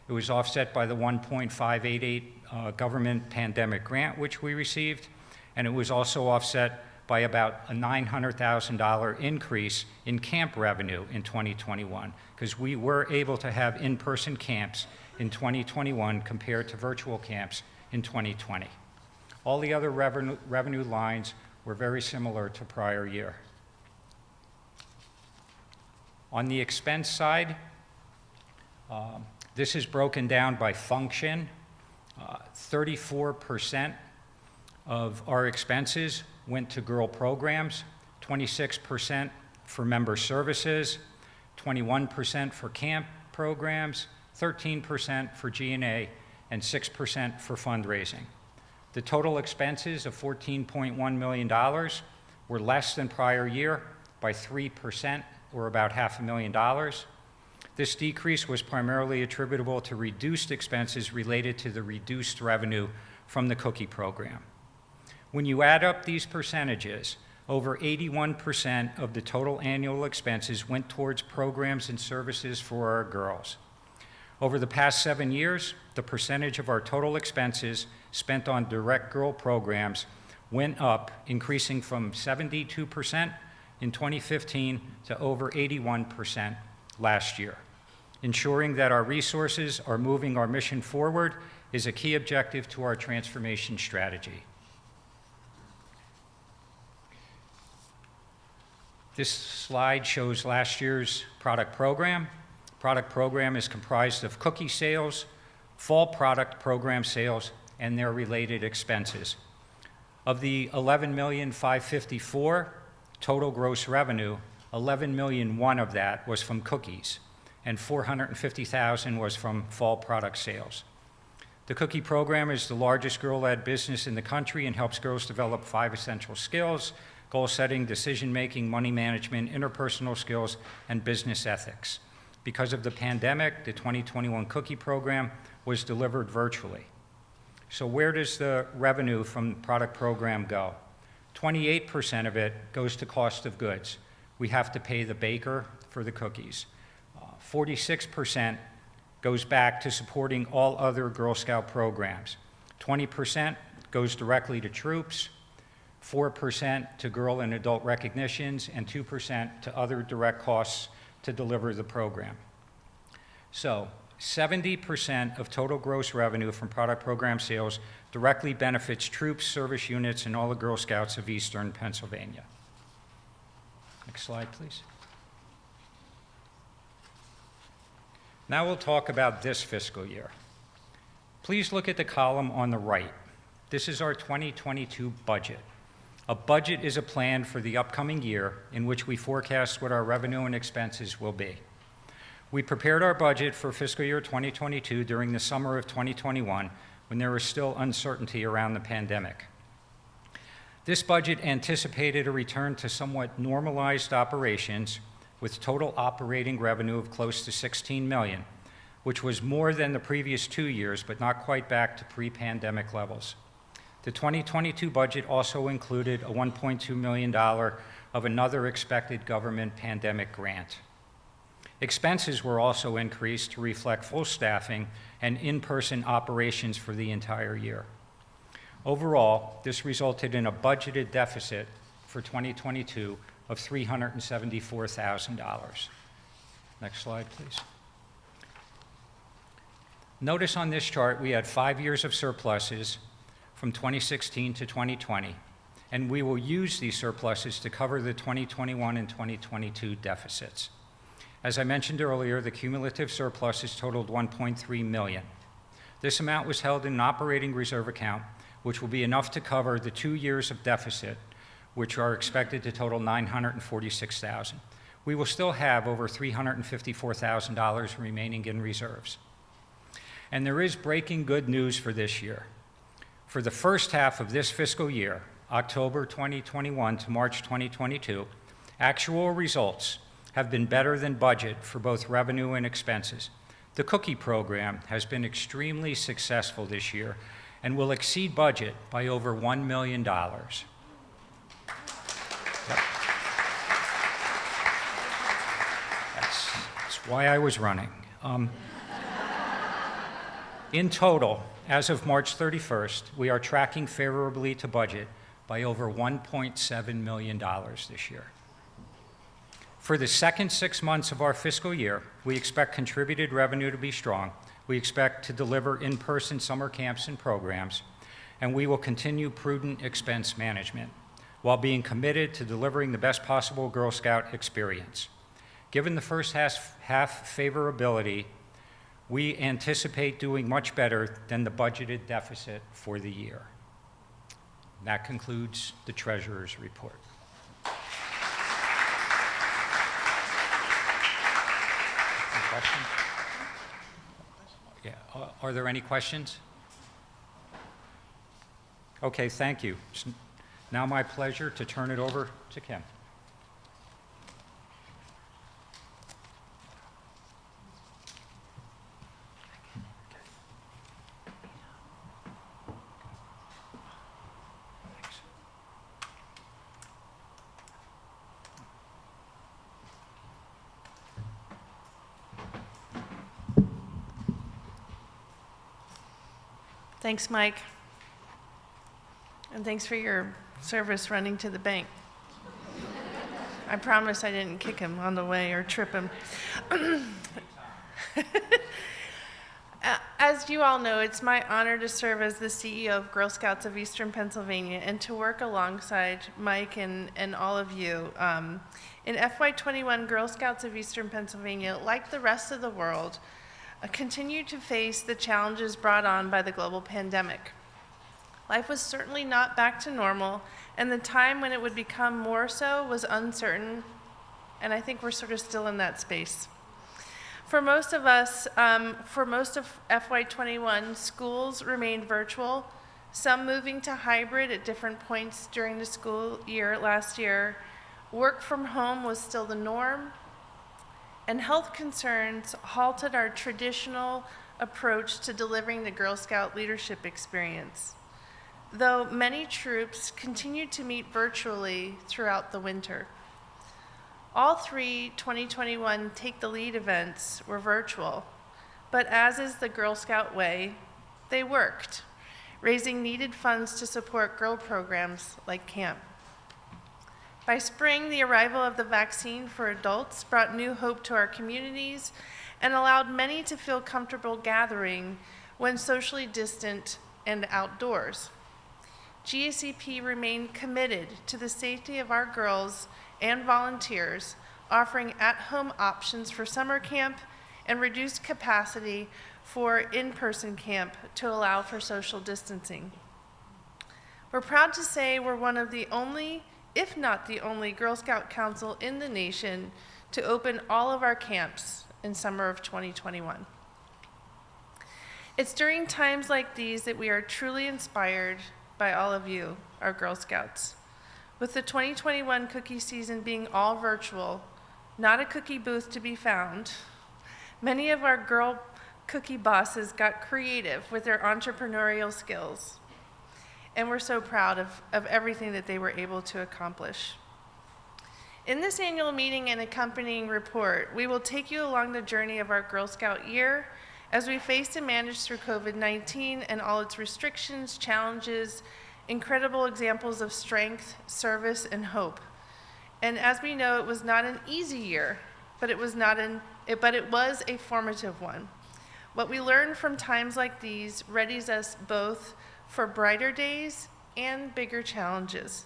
It was offset by the 1.588 government pandemic grant, which we received, and it was also offset by about a $900,000 increase in camp revenue in 2021, because we were able to have in-person camps in 2021 compared to virtual camps in 2020. All the other revenue lines were very similar to prior year. On the expense side, this is broken down by function. 34% of our expenses went to girl programs, 26% for member services, 21% for camp programs, 13% for G&A, and 6% for fundraising. The total expenses of $14.1 million were less than prior year by 3%, or about $500,000. This decrease was primarily attributable to reduced expenses related to the reduced revenue from the cookie program. When you add up these percentages, over 81% of the total annual expenses went towards programs and services for our girls. Over the past 7 years, the percentage of our total expenses spent on direct girl programs went up, increasing from 72% in 2015 to over 81% last year. Ensuring that our resources are moving our mission forward is a key objective to our transformation strategy. This slide shows last year's product program. Product program is comprised of cookie sales, fall product program sales, and their related expenses. Of the $11,554,000 total gross revenue, $11.1 million of that was from cookies, and $450,000 was from fall product sales. The cookie program is the largest girl-led business in the country and helps girls develop 5 essential skills: goal setting, decision making, money management, interpersonal skills, and business ethics. Because of the pandemic, the 2021 cookie program was delivered virtually. So where does the revenue from the product program go? 28% of it goes to cost of goods. We have to pay the baker for the cookies. 46% goes back to supporting all other Girl Scout programs. 20% goes directly to troops, 4% to girl and adult recognitions, and 2% to other direct costs to deliver the program. So 70% of total gross revenue from product program sales directly benefits troops, service units, and all the Girl Scouts of Eastern Pennsylvania. Next slide, please. Now we'll talk about this fiscal year. Please look at the column on the right. This is our 2022 budget. A budget is a plan for the upcoming year in which we forecast what our revenue and expenses will be. We prepared our budget for fiscal year 2022 during the summer of 2021 when there was still uncertainty around the pandemic. This budget anticipated a return to somewhat normalized operations with total operating revenue of close to $16 million, which was more than the previous 2 years, but not quite back to pre-pandemic levels. The 2022 budget also included a $1.2 million of another expected government pandemic grant. Expenses were also increased to reflect full staffing and in-person operations for the entire year. Overall, this resulted in a budgeted deficit for 2022 of $374,000. Next slide, please. Notice on this chart we had 5 years of surpluses from 2016 to 2020, and we will use these surpluses to cover the 2021 and 2022 deficits. As I mentioned earlier, the cumulative surpluses totaled $1.3 million. This amount was held in an operating reserve account, which will be enough to cover the 2 years of deficit, which are expected to total $946,000. We will still have over $354,000 remaining in reserves. And there is breaking good news for this year. For the first half of this fiscal year, October 2021 to March 2022, actual results have been better than budget for both revenue and expenses. The cookie program has been extremely successful this year and will exceed budget by over $1 million. That's why I was running. In total, as of March 31st, we are tracking favorably to budget by over $1.7 million this year. For the second 6 months of our fiscal year, we expect contributed revenue to be strong. We expect to deliver in-person summer camps and programs, and we will continue prudent expense management while being committed to delivering the best possible Girl Scout experience. Given the first half favorability, we anticipate doing much better than the budgeted deficit for the year. That concludes the Treasurer's report. Any questions? Yeah. Are there any questions? Okay, thank you. It's now my pleasure to turn it over to Kim. Thanks, Mike. And thanks for your service running to the bank. I promise I didn't kick him on the way or trip him. As you all know, it's my honor to serve as the CEO of Girl Scouts of Eastern Pennsylvania and to work alongside Mike and all of you. In FY21, Girl Scouts of Eastern Pennsylvania, like the rest of the world, continue to face the challenges brought on by the global pandemic. Life was certainly not back to normal, and the time when it would become more so was uncertain, and I think we're sort of still in that space. For most of us, for most of FY21, schools remained virtual, some moving to hybrid at different points during the school year last year. Work from home was still the norm, and health concerns halted our traditional approach to delivering the Girl Scout leadership experience, though many troops continued to meet virtually throughout the winter. All three 2021 Take the Lead events were virtual, but as is the Girl Scout way, they worked, raising needed funds to support girl programs like camp. By spring, the arrival of the vaccine for adults brought new hope to our communities and allowed many to feel comfortable gathering when socially distant and outdoors. GSEP remained committed to the safety of our girls and volunteers, offering at-home options for summer camp and reduced capacity for in-person camp to allow for social distancing. We're proud to say we're one of the only, if not the only, Girl Scout Council in the nation to open all of our camps in summer of 2021. It's during times like these that we are truly inspired by all of you, our Girl Scouts. With the 2021 cookie season being all virtual, not a cookie booth to be found. Many of our girl cookie bosses got creative with their entrepreneurial skills, and we're so proud of everything that they were able to accomplish. In this annual meeting and accompanying report, we will take you along the journey of our Girl Scout year as we faced and managed through COVID-19 and all its restrictions, challenges, incredible examples of strength, service, and hope. And as we know, it was not an easy year, but it was a formative one. What we learned from times like these readies us both for brighter days and bigger challenges,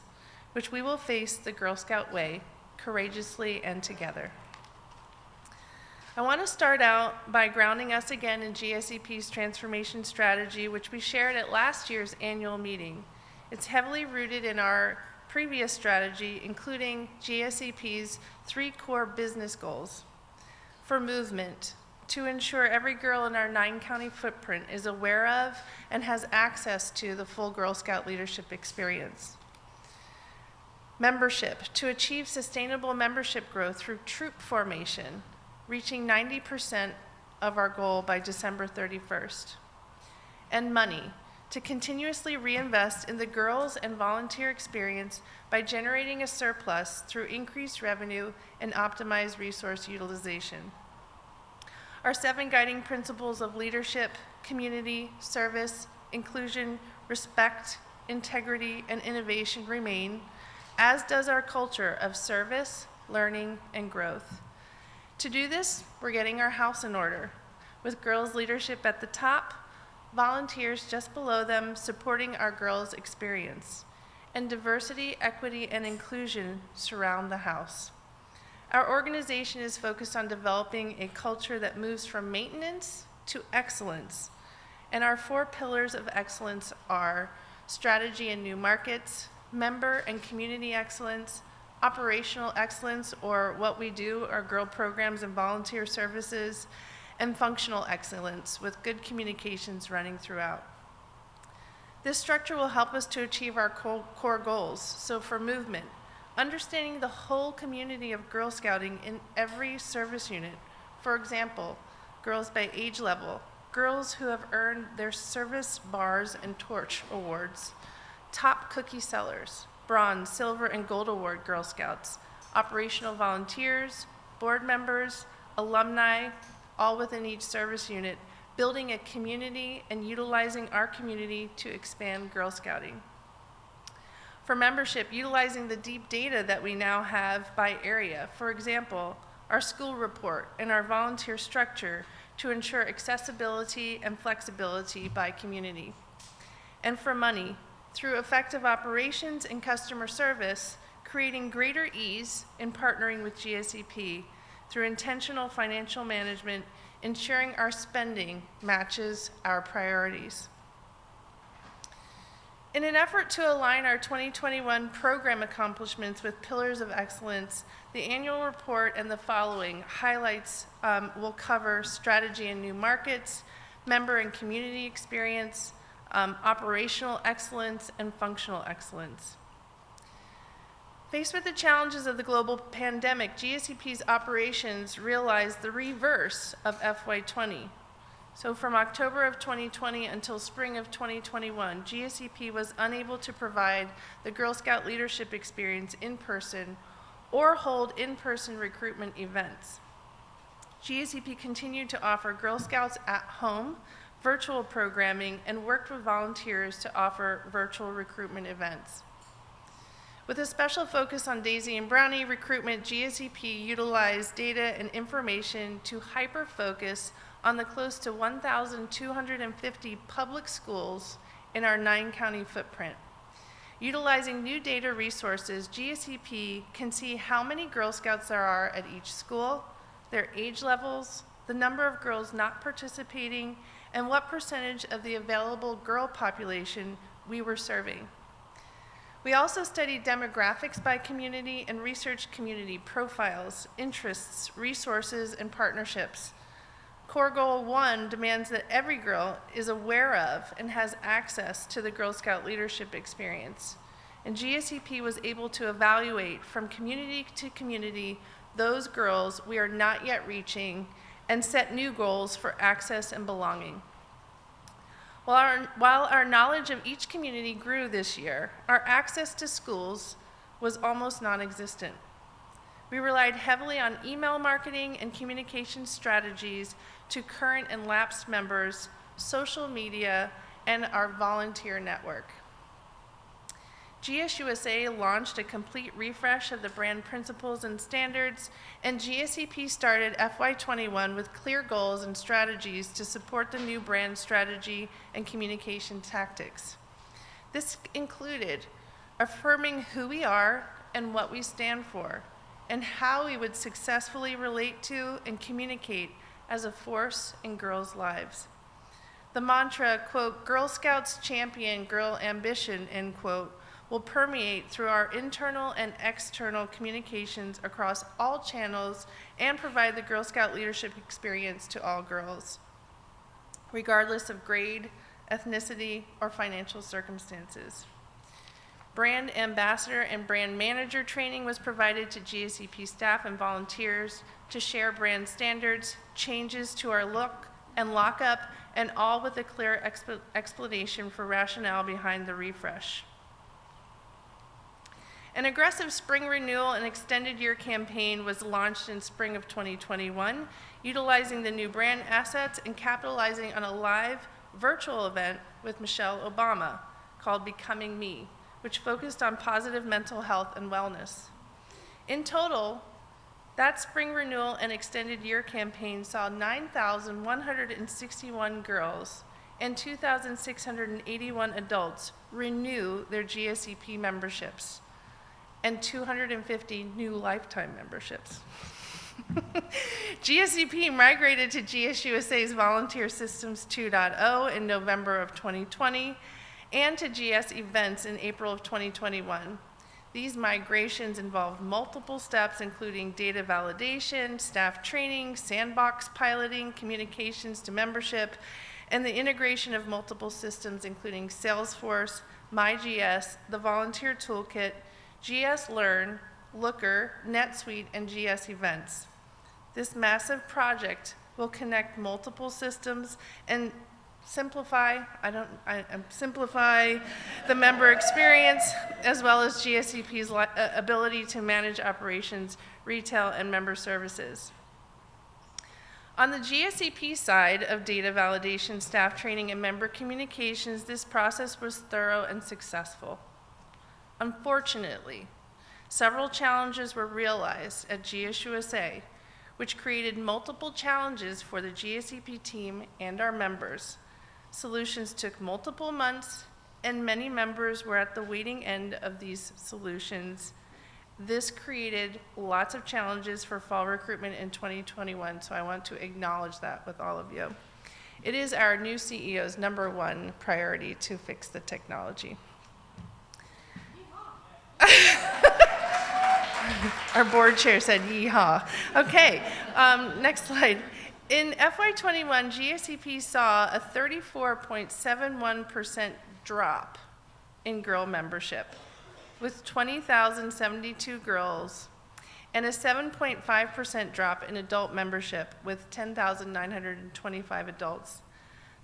which we will face the Girl Scout way, courageously and together. I want to start out by grounding us again in GSEP's transformation strategy, which we shared at last year's annual meeting. It's heavily rooted in our previous strategy, including GSEP's 3 core business goals. For movement, to ensure every girl in our 9-county footprint is aware of and has access to the full Girl Scout leadership experience. Membership, to achieve sustainable membership growth through troop formation, reaching 90% of our goal by December 31st. And money, to continuously reinvest in the girls and volunteer experience by generating a surplus through increased revenue and optimized resource utilization. Our 7 guiding principles of leadership, community, service, inclusion, respect, integrity, and innovation remain, as does our culture of service, learning, and growth. To do this, we're getting our house in order, with girls' leadership at the top, volunteers just below them supporting our girls' experience, and diversity, equity, and inclusion surround the house. Our organization is focused on developing a culture that moves from maintenance to excellence, and our 4 pillars of excellence are strategy in new markets, member and community excellence, operational excellence, or what we do, our girl programs and volunteer services, and functional excellence with good communications running throughout. This structure will help us to achieve our core goals. So for movement, understanding the whole community of Girl Scouting in every service unit. For example, girls by age level, girls who have earned their service bars and torch awards, top cookie sellers, bronze, silver, and gold award Girl Scouts, operational volunteers, board members, alumni, all within each service unit, building a community and utilizing our community to expand Girl Scouting. For membership, utilizing the deep data that we now have by area. For example, our school report and our volunteer structure to ensure accessibility and flexibility by community. And for money, through effective operations and customer service, creating greater ease in partnering with GSEP through intentional financial management, ensuring our spending matches our priorities. In an effort to align our 2021 program accomplishments with pillars of excellence, the annual report and the following highlights will cover strategy in new markets, member and community experience, operational excellence, and functional excellence. Faced with the challenges of the global pandemic, GSEP's operations realized the reverse of FY20. So from October of 2020 until spring of 2021, GSEP was unable to provide the Girl Scout leadership experience in person or hold in-person recruitment events. GSEP continued to offer Girl Scouts at home, virtual programming, and worked with volunteers to offer virtual recruitment events. With a special focus on Daisy and Brownie recruitment, GSEP utilized data and information to hyper-focus on the close to 1,250 public schools in our 9-county footprint. Utilizing new data resources, GSEP can see how many Girl Scouts there are at each school, their age levels, the number of girls not participating, and what percentage of the available girl population we were serving. We also studied demographics by community and researched community profiles, interests, resources, and partnerships. Core Goal 1 demands that every girl is aware of and has access to the Girl Scout leadership experience. And GSEP was able to evaluate from community to community those girls we are not yet reaching and set new goals for access and belonging. While our knowledge of each community grew this year, our access to schools was almost non-existent. We relied heavily on email marketing and communication strategies to current and lapsed members, social media, and our volunteer network. GSUSA launched a complete refresh of the brand principles and standards, and GSEP started FY21 with clear goals and strategies to support the new brand strategy and communication tactics. This included affirming who we are and what we stand for, and how we would successfully relate to and communicate as a force in girls' lives. The mantra, quote, Girl Scouts champion girl ambition, end quote, will permeate through our internal and external communications across all channels and provide the Girl Scout leadership experience to all girls, regardless of grade, ethnicity, or financial circumstances. Brand ambassador and brand manager training was provided to GSEP staff and volunteers to share brand standards, changes to our look and lockup, and all with a clear explanation for rationale behind the refresh. An aggressive spring renewal and extended year campaign was launched in spring of 2021, utilizing the new brand assets and capitalizing on a live virtual event with Michelle Obama called Becoming Me, which focused on positive mental health and wellness. In total, that spring renewal and extended year campaign saw 9,161 girls and 2,681 adults renew their GSEP memberships, and 250 new lifetime memberships. GSEP migrated to GSUSA's Volunteer Systems 2.0 in November of 2020 and to GS Events in April of 2021. These migrations involved multiple steps, including data validation, staff training, sandbox piloting, communications to membership, and the integration of multiple systems, including Salesforce, MyGS, the Volunteer Toolkit, GS Learn, Looker, NetSuite, and GS Events. This massive project will connect multiple systems and simplify the member experience, as well as GSEP's ability to manage operations, retail, and member services. On the GSEP side of data validation, staff training, and member communications, this process was thorough and successful. Unfortunately, several challenges were realized at GSUSA, which created multiple challenges for the GSEP team and our members. Solutions took multiple months, and many members were at the waiting end of these solutions. This created lots of challenges for fall recruitment in 2021, so I want to acknowledge that with all of you. It is our new CEO's #1 priority to fix the technology. Our board chair said yeehaw. Okay, next slide. In FY21, GSEP saw a 34.71% drop in girl membership, with 20,072 girls, and a 7.5% drop in adult membership, with 10,925 adults.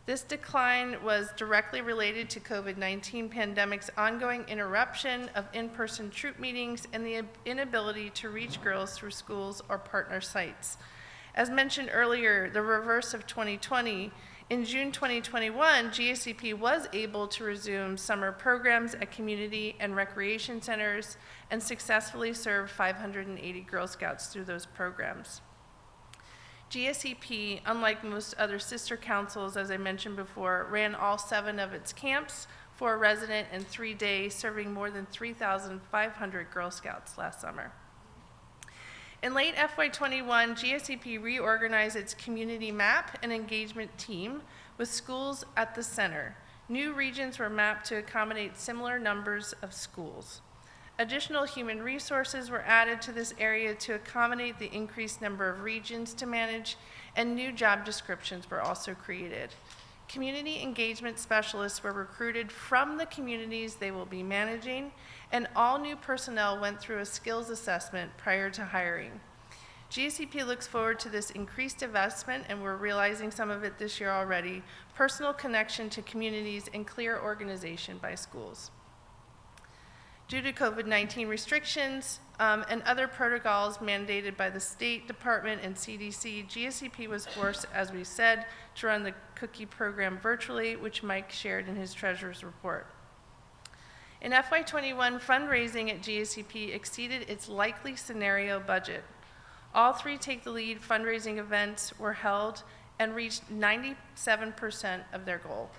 This decline was directly related to COVID-19 pandemic's ongoing interruption of in-person troop meetings and the inability to reach girls through schools or partner sites. As mentioned earlier, the reverse of 2020, in June 2021, GSEP was able to resume summer programs at community and recreation centers and successfully served 580 Girl Scouts through those programs. GSEP, unlike most other sister councils, as I mentioned before, ran all 7 of its camps for a resident and 3 days, serving more than 3,500 Girl Scouts last summer. In late FY21, GSEP reorganized its community map and engagement team with schools at the center. New regions were mapped to accommodate similar numbers of schools. Additional human resources were added to this area to accommodate the increased number of regions to manage, and new job descriptions were also created. Community engagement specialists were recruited from the communities they will be managing, and all new personnel went through a skills assessment prior to hiring. GSEP looks forward to this increased investment, and we're realizing some of it this year already, personal connection to communities and clear organization by schools. Due to COVID-19 restrictions and other protocols mandated by the State Department and CDC, GSEP was forced, as we said, to run the cookie program virtually, which Mike shared in his treasurer's report. In FY21, fundraising at GSEP exceeded its likely scenario budget. All three Take the Lead fundraising events were held and reached 97% of their goal.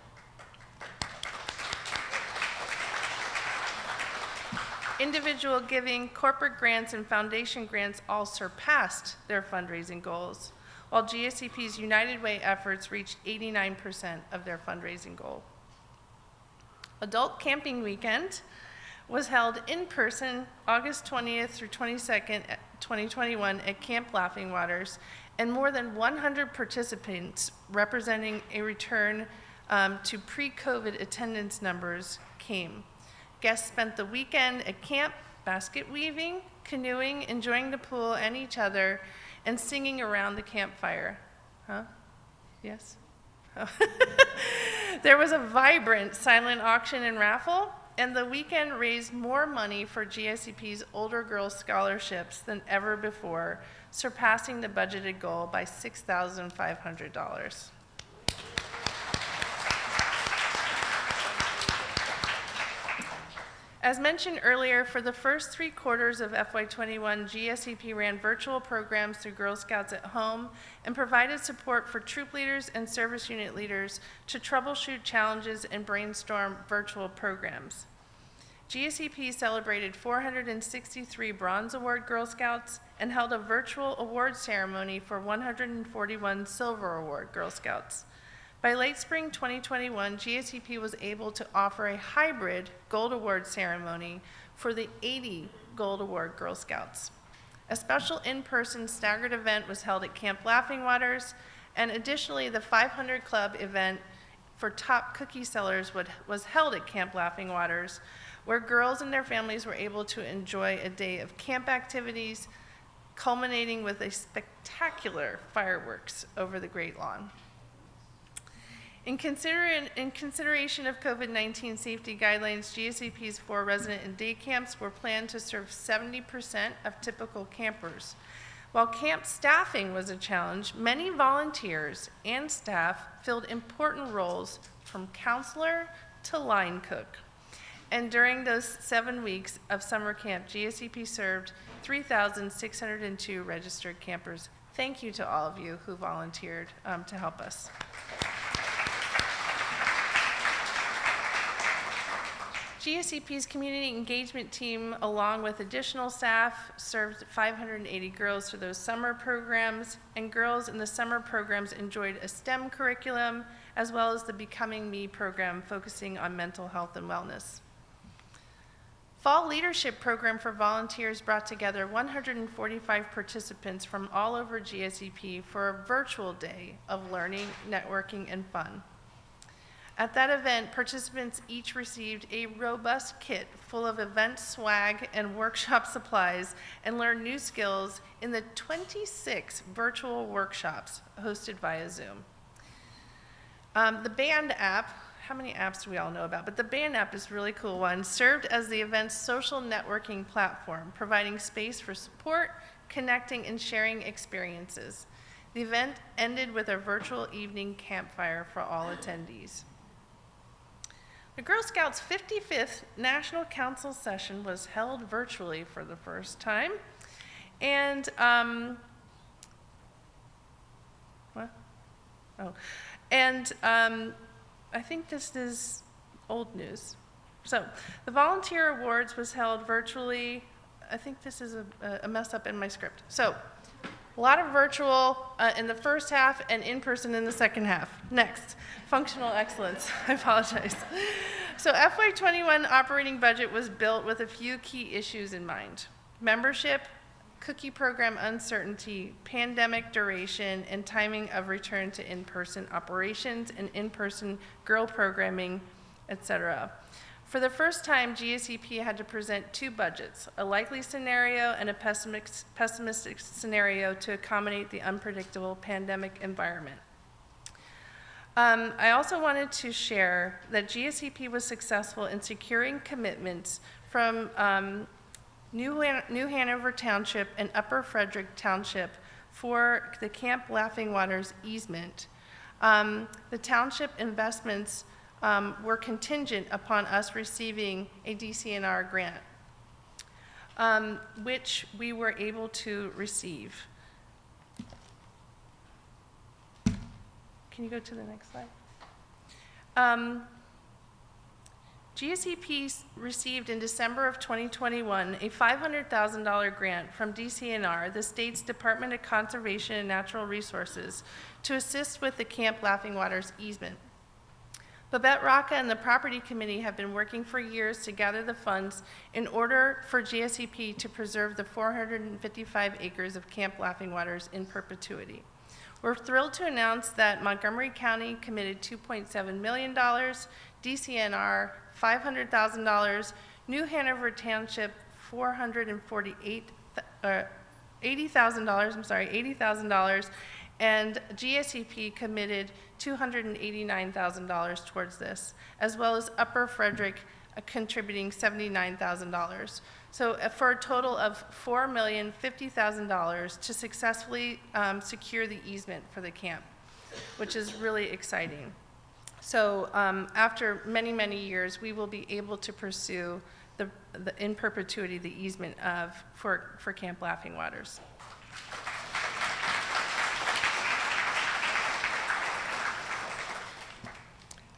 Individual giving, corporate grants, and foundation grants all surpassed their fundraising goals, while GSEP's United Way efforts reached 89% of their fundraising goal. Adult Camping Weekend was held in person August 20th through 22nd, 2021 at Camp Laughing Waters, and more than 100 participants representing a return to pre-COVID attendance numbers came. Guests spent the weekend at camp, basket weaving, canoeing, enjoying the pool and each other, and singing around the campfire. Huh? Yes? Oh. There was a vibrant silent auction and raffle, and the weekend raised more money for GSEP's older girls scholarships than ever before, surpassing the budgeted goal by $6,500. As mentioned earlier, for the first 3 quarters of FY21, GSEP ran virtual programs through Girl Scouts at Home and provided support for troop leaders and service unit leaders to troubleshoot challenges and brainstorm virtual programs. GSEP celebrated 463 Bronze Award Girl Scouts and held a virtual award ceremony for 141 Silver Award Girl Scouts. By late spring 2021, GSEP was able to offer a hybrid Gold Award ceremony for the 80 Gold Award Girl Scouts. A special in-person staggered event was held at Camp Laughing Waters, and additionally, the 500 Club event for top cookie sellers was held at Camp Laughing Waters, where girls and their families were able to enjoy a day of camp activities, culminating with a spectacular fireworks over the Great Lawn. In consideration of COVID-19 safety guidelines, GSEP's 4 resident and day camps were planned to serve 70% of typical campers. While camp staffing was a challenge, many volunteers and staff filled important roles from counselor to line cook. And during those 7 weeks of summer camp, GSEP served 3,602 registered campers. Thank you to all of you who volunteered to help us. GSEP's community engagement team, along with additional staff, served 580 girls through those summer programs, and girls in the summer programs enjoyed a STEM curriculum, as well as the Becoming Me program focusing on mental health and wellness. Fall Leadership Program for volunteers brought together 145 participants from all over GSEP for a virtual day of learning, networking, and fun. At that event, participants each received a robust kit full of event swag and workshop supplies and learned new skills in the 26 virtual workshops hosted via Zoom. The Band app, how many apps do we all know about? But the Band app is a really cool one, served as the event's social networking platform, providing space for support, connecting, and sharing experiences. The event ended with a virtual evening campfire for all attendees. The Girl Scouts' 55th National Council session was held virtually for the first time. And, I think this is old news. So, the Volunteer Awards was held virtually. I think this is a mess up in my script. So, a lot of virtual in the first half and in-person in the second half. Next, functional excellence. I apologize. So FY21 operating budget was built with a few key issues in mind: membership, cookie program uncertainty, pandemic duration, and timing of return to in-person operations and in-person girl programming, etc. For the first time, GSEP had to present two budgets, a likely scenario and a pessimistic scenario to accommodate the unpredictable pandemic environment. I also wanted to share that GSEP was successful in securing commitments from New Hanover Township and Upper Frederick Township for the Camp Laughing Waters easement. The township investments were contingent upon us receiving a Dcnr grant, which we were able to receive. Can you go to the next slide? GSEP received in December of 2021 a $500,000 grant from Dcnr, the state's Department of Conservation and Natural Resources, to assist with the Camp Laughing Waters easement. Babette Rocca and the Property Committee have been working for years to gather the funds in order for GSEP to preserve the 455 acres of Camp Laughing Waters in perpetuity. We're thrilled to announce that Montgomery County committed $2.7 million, Dcnr $500,000, New Hanover Township $80,000, and GSEP committed $289,000 towards this, as well as Upper Frederick contributing $79,000. So for a total of $4,050,000 to successfully secure the easement for the camp, which is really exciting. So after many, many years, we will be able to pursue the in perpetuity the easement for Camp Laughing Waters.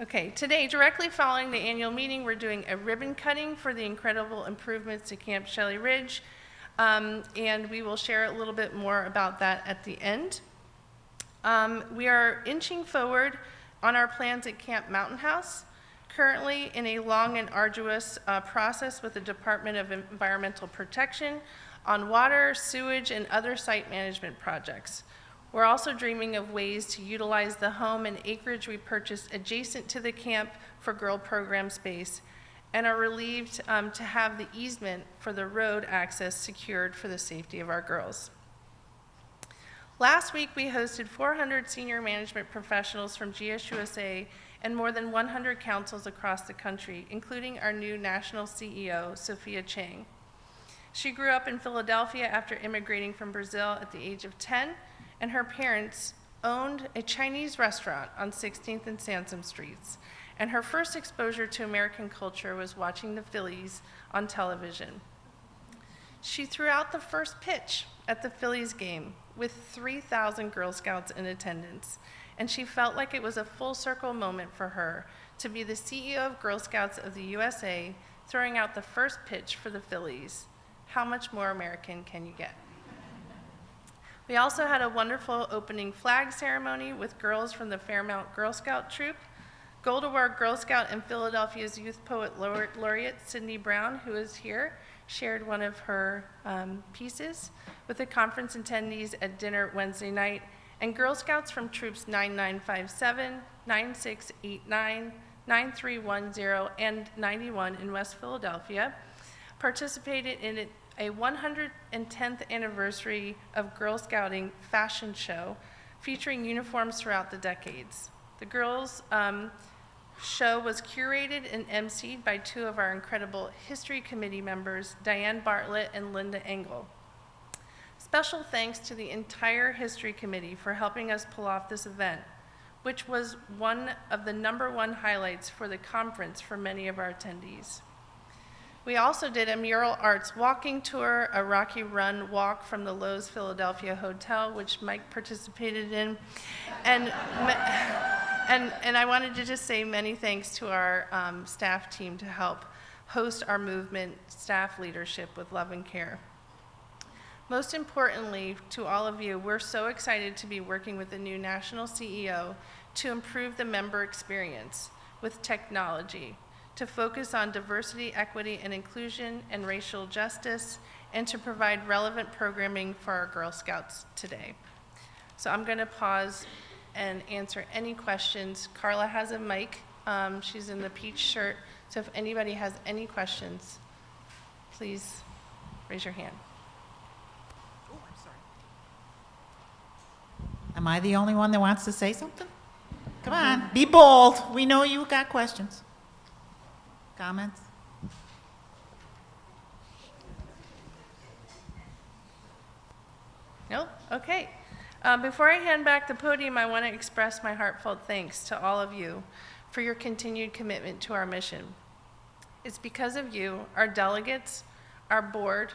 Okay, today, directly following the annual meeting, we're doing a ribbon cutting for the incredible improvements to Camp Shelley Ridge, and we will share a little bit more about that at the end. We are inching forward on our plans at Camp Mountain House, currently in a long and arduous process with the Department of Environmental Protection on water, sewage, and other site management projects. We're also dreaming of ways to utilize the home and acreage we purchased adjacent to the camp for girl program space, and are relieved to have the easement for the road access secured for the safety of our girls. Last week, we hosted 400 senior management professionals from GSUSA and more than 100 councils across the country, including our new national CEO, Sophia Chang. She grew up in Philadelphia after immigrating from Brazil at the age of 10, and her parents owned a Chinese restaurant on 16th and Sansom Streets. And her first exposure to American culture was watching the Phillies on television. She threw out the first pitch at the Phillies game with 3,000 Girl Scouts in attendance, and she felt like it was a full circle moment for her to be the CEO of Girl Scouts of the USA, throwing out the first pitch for the Phillies. How much more American can you get? We also had a wonderful opening flag ceremony with girls from the Fairmount Girl Scout Troop. Gold Award Girl Scout and Philadelphia's Youth Poet Laureate, Sydney Brown, who is here, shared one of her pieces with the conference attendees at dinner Wednesday night, and Girl Scouts from Troops 9957, 9689, 9310, and 91 in West Philadelphia participated in a 110th anniversary of Girl Scouting fashion show featuring uniforms throughout the decades. The girls' show was curated and emceed by two of our incredible History Committee members, Diane Bartlett and Linda Engel. Special thanks to the entire History Committee for helping us pull off this event, which was one of the #1 highlights for the conference for many of our attendees. We also did a mural arts walking tour, a Rocky Run walk from the Lowe's Philadelphia Hotel, which Mike participated in. And I wanted to just say many thanks to our staff team to help host our movement staff leadership with love and care. Most importantly, to all of you, we're so excited to be working with the new national CEO to improve the member experience with technology, to focus on diversity, equity, and inclusion, and racial justice, and to provide relevant programming for our Girl Scouts today. So I'm going to pause and answer any questions. Carla has a mic She's in the peach shirt. So if anybody has any questions, please raise your hand. Oh, I'm sorry. Am I the only one that wants to say something? Come on, be bold. We know you got questions. Comments? Nope? Okay. Before I hand back the podium, I want to express my heartfelt thanks to all of you for your continued commitment to our mission. It's because of you, our delegates, our board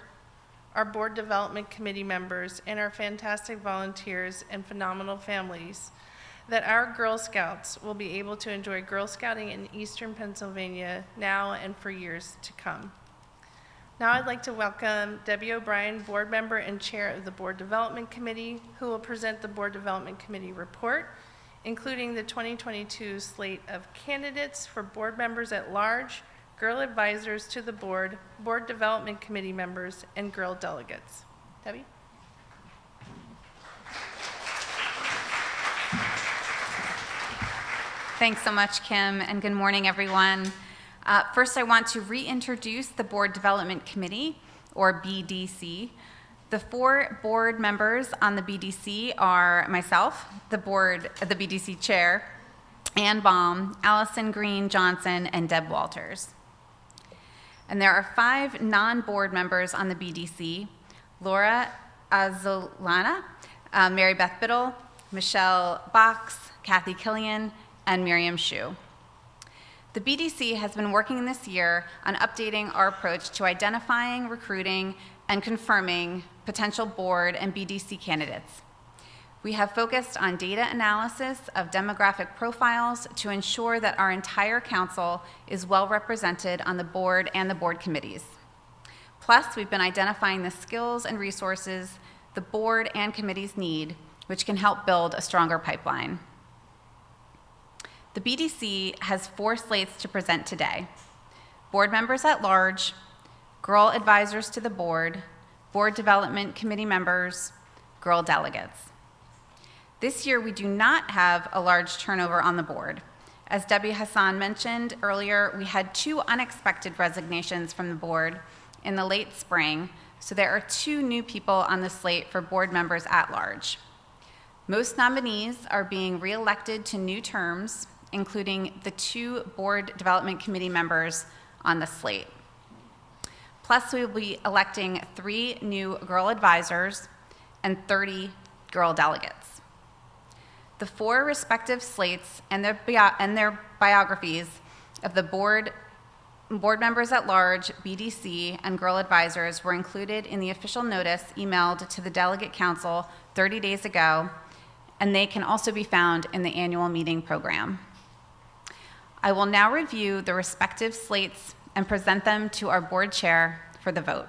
development committee members, and our fantastic volunteers and phenomenal families that our Girl Scouts will be able to enjoy Girl Scouting in Eastern Pennsylvania now and for years to come. Now I'd like to welcome Debbie O'Brien, board member and chair of the Board Development Committee, who will present the Board Development Committee report, including the 2022 slate of candidates for board members at large, girl advisors to the board, Board Development Committee members, and girl delegates. Debbie? Thanks so much, Kim, and good morning, everyone. First, I want to reintroduce the Board Development Committee, or BDC. The 4 board members on the BDC are myself, the BDC chair, Ann Baum, Allison Green Johnson, and Deb Walters. And there are 5 non-board members on the BDC: Laura Azolana, Mary Beth Biddle, Michelle Box, Kathy Killian, and Miriam Shu. The BDC has been working this year on updating our approach to identifying, recruiting, and confirming potential board and BDC candidates. We have focused on data analysis of demographic profiles to ensure that our entire council is well represented on the board and the board committees. Plus, we've been identifying the skills and resources the board and committees need, which can help build a stronger pipeline. The BDC has 4 slates to present today: board members at large, girl advisors to the board, board development committee members, girl delegates. This year, we do not have a large turnover on the board. As Debbie Hassan mentioned earlier, we had 2 unexpected resignations from the board in the late spring, so there are 2 new people on the slate for board members at large. Most nominees are being re-elected to new terms, including the 2 board development committee members on the slate. Plus, we will be electing 3 new girl advisors and 30 girl delegates. The 4 respective slates and their biographies of the board members at large, BDC, and girl advisors were included in the official notice emailed to the delegate council 30 days ago, and they can also be found in the annual meeting program. I will now review the respective slates and present them to our board chair for the vote.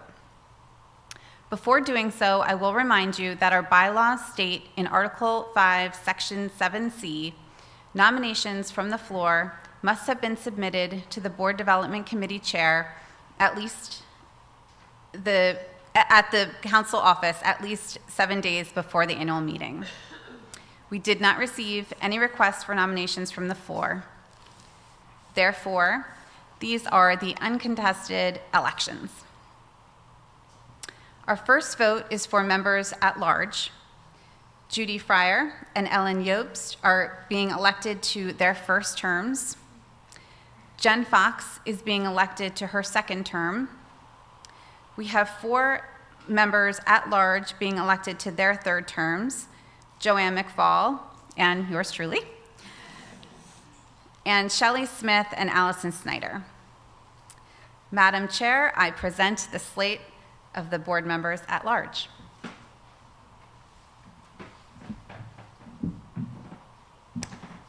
Before doing so, I will remind you that our bylaws state in Article 5, Section 7C, nominations from the floor must have been submitted to the Board Development Committee chair at the council office at least 7 days before the annual meeting. We did not receive any requests for nominations from the floor. Therefore, these are the uncontested elections. Our first vote is for members at large. Judy Fryer and Ellen Yobst are being elected to their first terms. Jen Fox is being elected to her second term. We have 4 members at large being elected to their third terms: Joanne McFall and yours truly, and Shelley Smith and Allison Snyder. Madam Chair, I present the slate of the board members at large.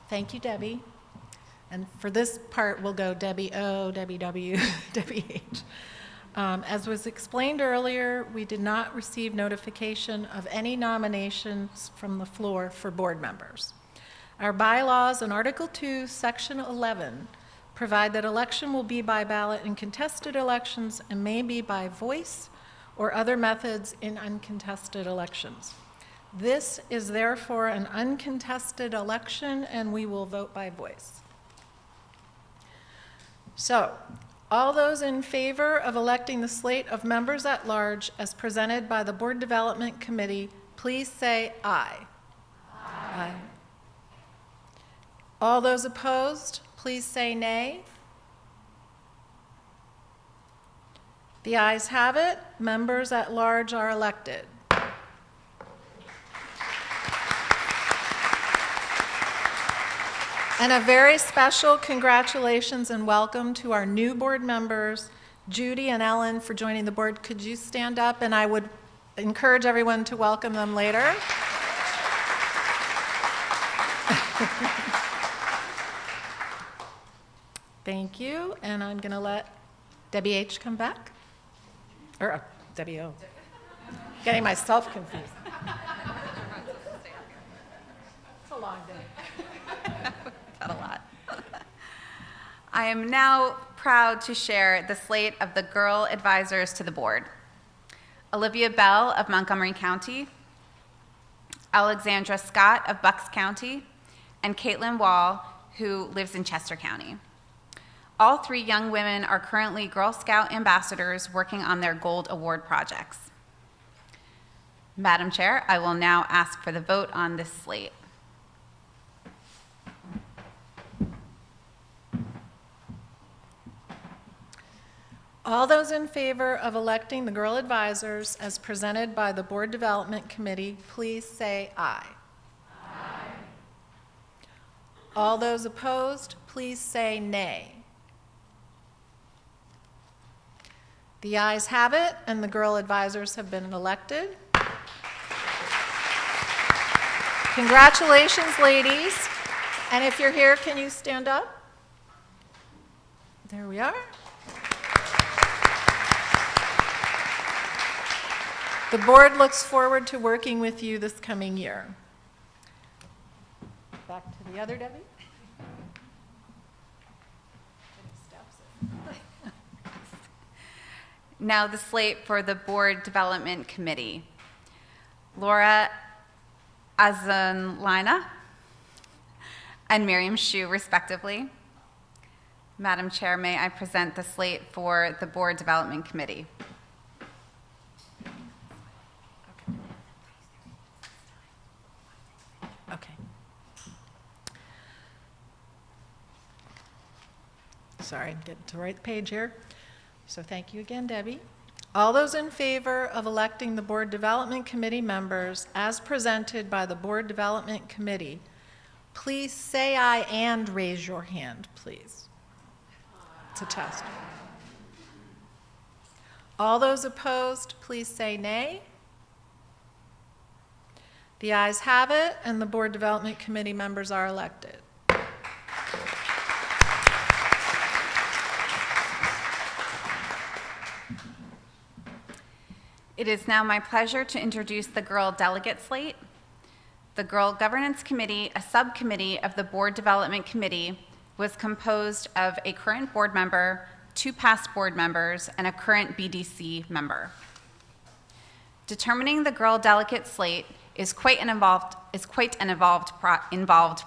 Thank you, Debbie. And for this part, we'll go Debbie O, Debbie W, Debbie H. As was explained earlier, we did not receive notification of any nominations from the floor for board members. Our bylaws in Article 2, Section 11, provide that election will be by ballot in contested elections and may be by voice or other methods in uncontested elections. This is therefore an uncontested election, and we will vote by voice. So, all those in favor of electing the slate of members at large as presented by the Board Development Committee, please say aye. Aye. All those opposed, please say nay. The ayes have it. Members at large are elected. And a very special congratulations and welcome to our new board members, Judy and Ellen, for joining the board. Could you stand up? And I would encourage everyone to welcome them later. Thank you. And I'm going to let Debbie H. come back. Or Debbie O. Getting myself confused. It's a long day. Got a lot. I am now proud to share the slate of the girl advisors to the board. Olivia Bell of Montgomery County, Alexandra Scott of Bucks County, and Caitlin Wall, who lives in Chester County. All three young women are currently Girl Scout ambassadors working on their Gold Award projects. Madam Chair, I will now ask for the vote on this slate. All those in favor of electing the girl advisors as presented by the Board Development Committee, please say aye. Aye. All those opposed, please say nay. The ayes have it, and the girl advisors have been elected. Congratulations, ladies. And if you're here, can you stand up? There we are. The board looks forward to working with you this coming year. Back to the other Debbie. Now the slate for the Board Development Committee. Laura Azanlina and Miriam Shu, respectively. Madam Chair, may I present the slate for the Board Development Committee? Okay. Sorry, I'm getting to the right page here. So thank you again, Debbie. All those in favor of electing the Board Development Committee members as presented by the Board Development Committee, please say aye and raise your hand, please. It's a test. All those opposed, please say nay. The ayes have it, and the Board Development Committee members are elected. It is now my pleasure to introduce the Girl Delegate Slate. The Girl Governance Committee, a subcommittee of the Board Development Committee, was composed of a current board member, 2 past board members, and a current BDC member. Determining the Girl Delegate Slate is quite an involved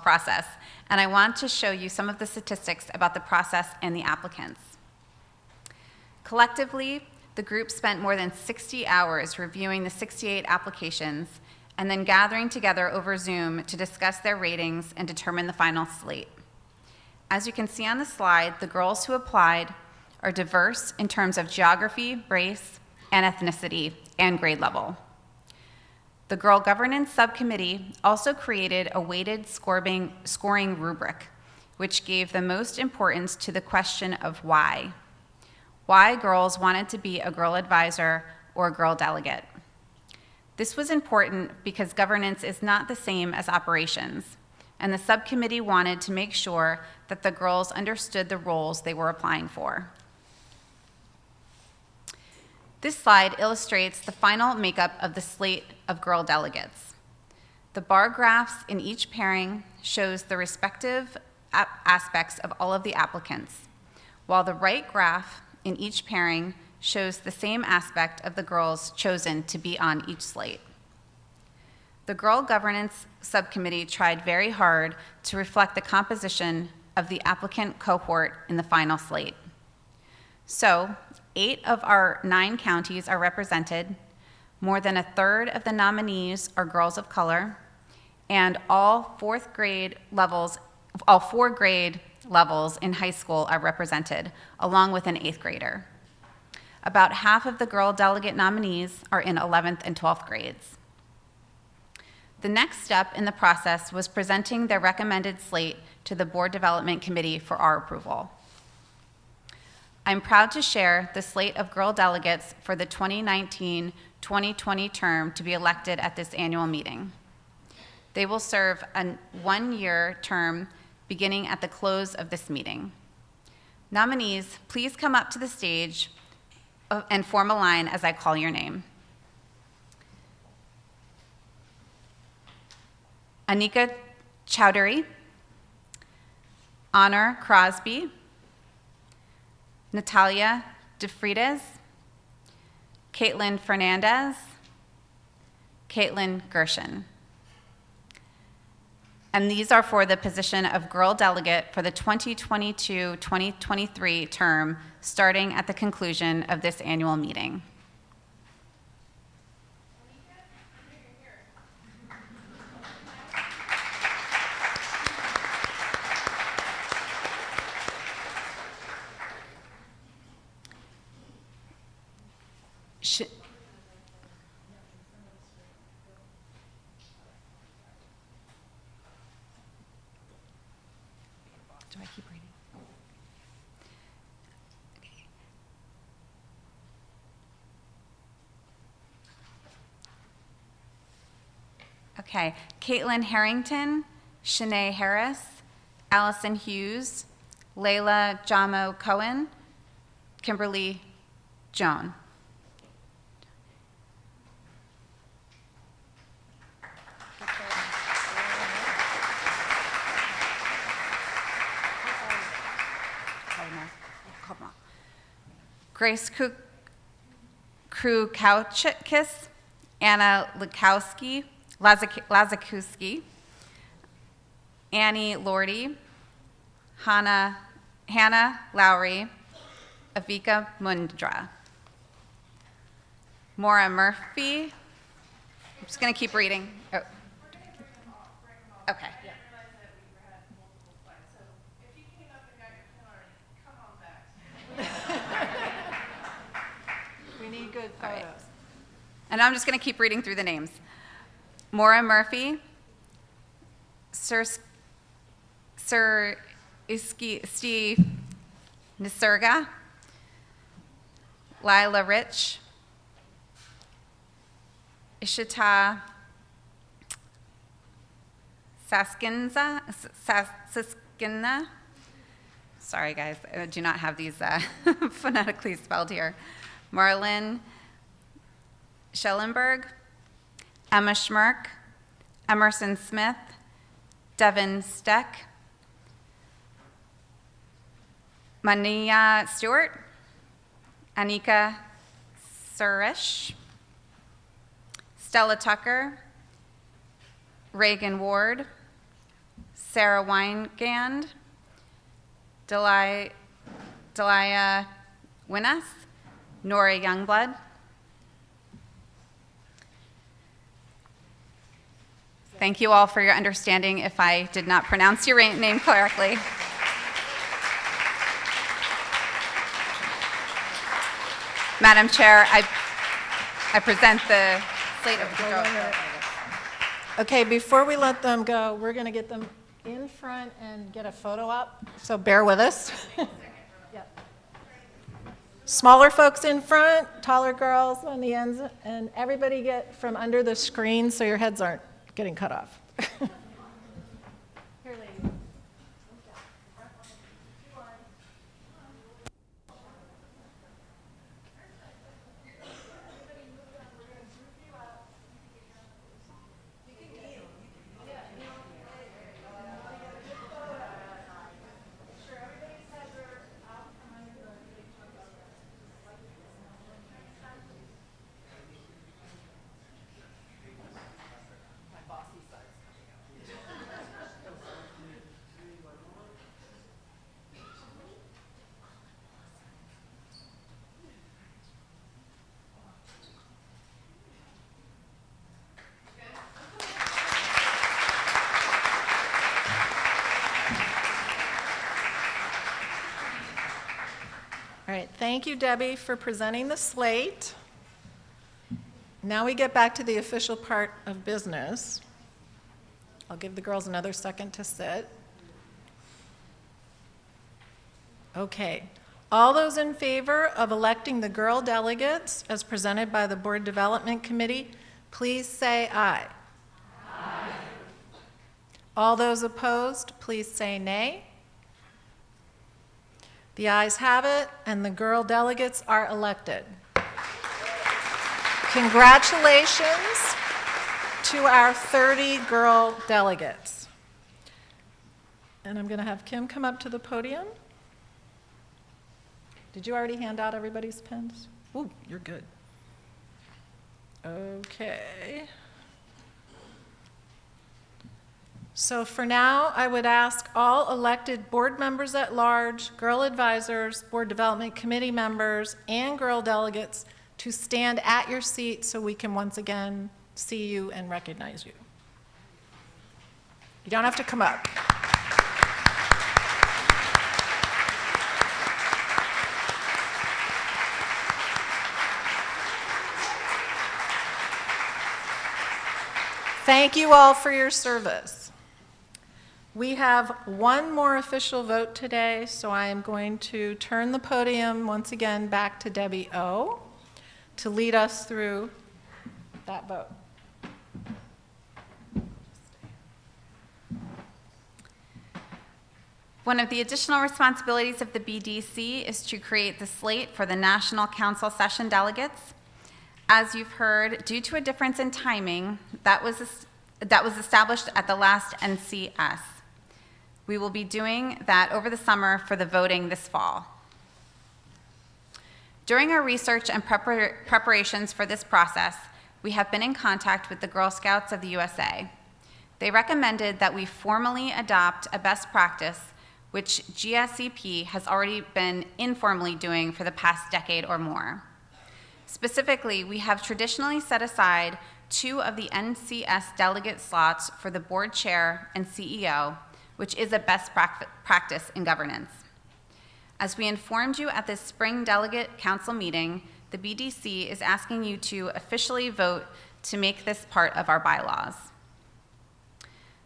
process, and I want to show you some of the statistics about the process and the applicants. Collectively, the group spent more than 60 hours reviewing the 68 applications and then gathering together over Zoom to discuss their ratings and determine the final slate. As you can see on the slide, the girls who applied are diverse in terms of geography, race, and ethnicity, and grade level. The Girl Governance Subcommittee also created a weighted scoring rubric, which gave the most importance to the question of why girls wanted to be a girl advisor or a girl delegate. This was important because governance is not the same as operations, and the subcommittee wanted to make sure that the girls understood the roles they were applying for. This slide illustrates the final makeup of the slate of girl delegates. The bar graphs in each pairing shows the respective aspects of all of the applicants, while the right graph in each pairing shows the same aspect of the girls chosen to be on each slate. The Girl Governance Subcommittee tried very hard to reflect the composition of the applicant cohort in the final slate. So, 8 of our 9 counties are represented, more than a third of the nominees are girls of color, and all 4 grade levels in high school are represented, along with an 8th grader. About half of the girl delegate nominees are in 11th and 12th grades. The next step in the process was presenting their recommended slate to the Board Development Committee for our approval. I'm proud to share the slate of girl delegates for the 2019-2020 term to be elected at this annual meeting. They will serve a 1-year term beginning at the close of this meeting. Nominees, please come up to the stage and form a line as I call your name. Anika Chowdhury, Honor Crosby, Natalia DeFrides, Caitlin Fernandez, Caitlin Gershon. And these are for the position of girl delegate for the 2022-2023 term, starting at the conclusion of this annual meeting. Do I keep reading? Okay. Caitlin Harrington, Shanae Harris, Allison Hughes, Layla Jamo Cohen, Kimberly Joan. Grace Krukowskis, Anna Lazakowski, Annie Lordy, Hannah Lowry, Avika Mundra. Maura Murphy, I'm just going to keep reading. Oh. Okay. We need good photos. Right. And I'm just going to keep reading through the names. Maura Murphy, Sir Steve Nisarga, Lila Rich, Ishita Saskina. Sorry, guys, I do not have these phonetically spelled here. Marlyn Schellenberg, Emma Schmirk, Emerson Smith, Devin Steck, Mania Stewart, Anika Suresh, Stella Tucker, Reagan Ward, Sarah Weingand, Delia Winnes, Nora Youngblood. Thank you all for your understanding if I did not pronounce your name correctly. Madam Chair, I present the slate of the girls. Okay, before we let them go, we're going to get them in front and get a photo up, so bear with us. Yep. Smaller folks in front, taller girls on the ends, and everybody get from under the screen so your heads aren't getting cut off. Here, lady. All right, thank you, Debbie, for presenting the slate. Now we get back to the official part of business. I'll give the girls another second to sit. Okay. All those in favor of electing the girl delegates as presented by the Board Development Committee, please say aye. Aye. All those opposed, please say nay. The ayes have it, and the girl delegates are elected. Congratulations to our 30 girl delegates. And I'm going to have Kim come up to the podium. Did you already hand out everybody's pens? Ooh, you're good. Okay. So for now, I would ask all elected board members at large, girl advisors, board development committee members, and girl delegates to stand at your seat so we can once again see you and recognize you. You don't have to come up. Thank you all for your service. We have one more official vote today, so I am going to turn the podium once again back to Debbie O. to lead us through that vote. One of the additional responsibilities of the BDC is to create the slate for the National Council session delegates. As you've heard, due to a difference in timing, that was established at the last NCS. We will be doing that over the summer for the voting this fall. During our research and preparations for this process, we have been in contact with the Girl Scouts of the USA. They recommended that we formally adopt a best practice, which GSEP has already been informally doing for the past decade or more. Specifically, we have traditionally set aside 2 of the NCS delegate slots for the board chair and CEO, which is a best practice in governance. As we informed you at this spring delegate council meeting, the BDC is asking you to officially vote to make this part of our bylaws.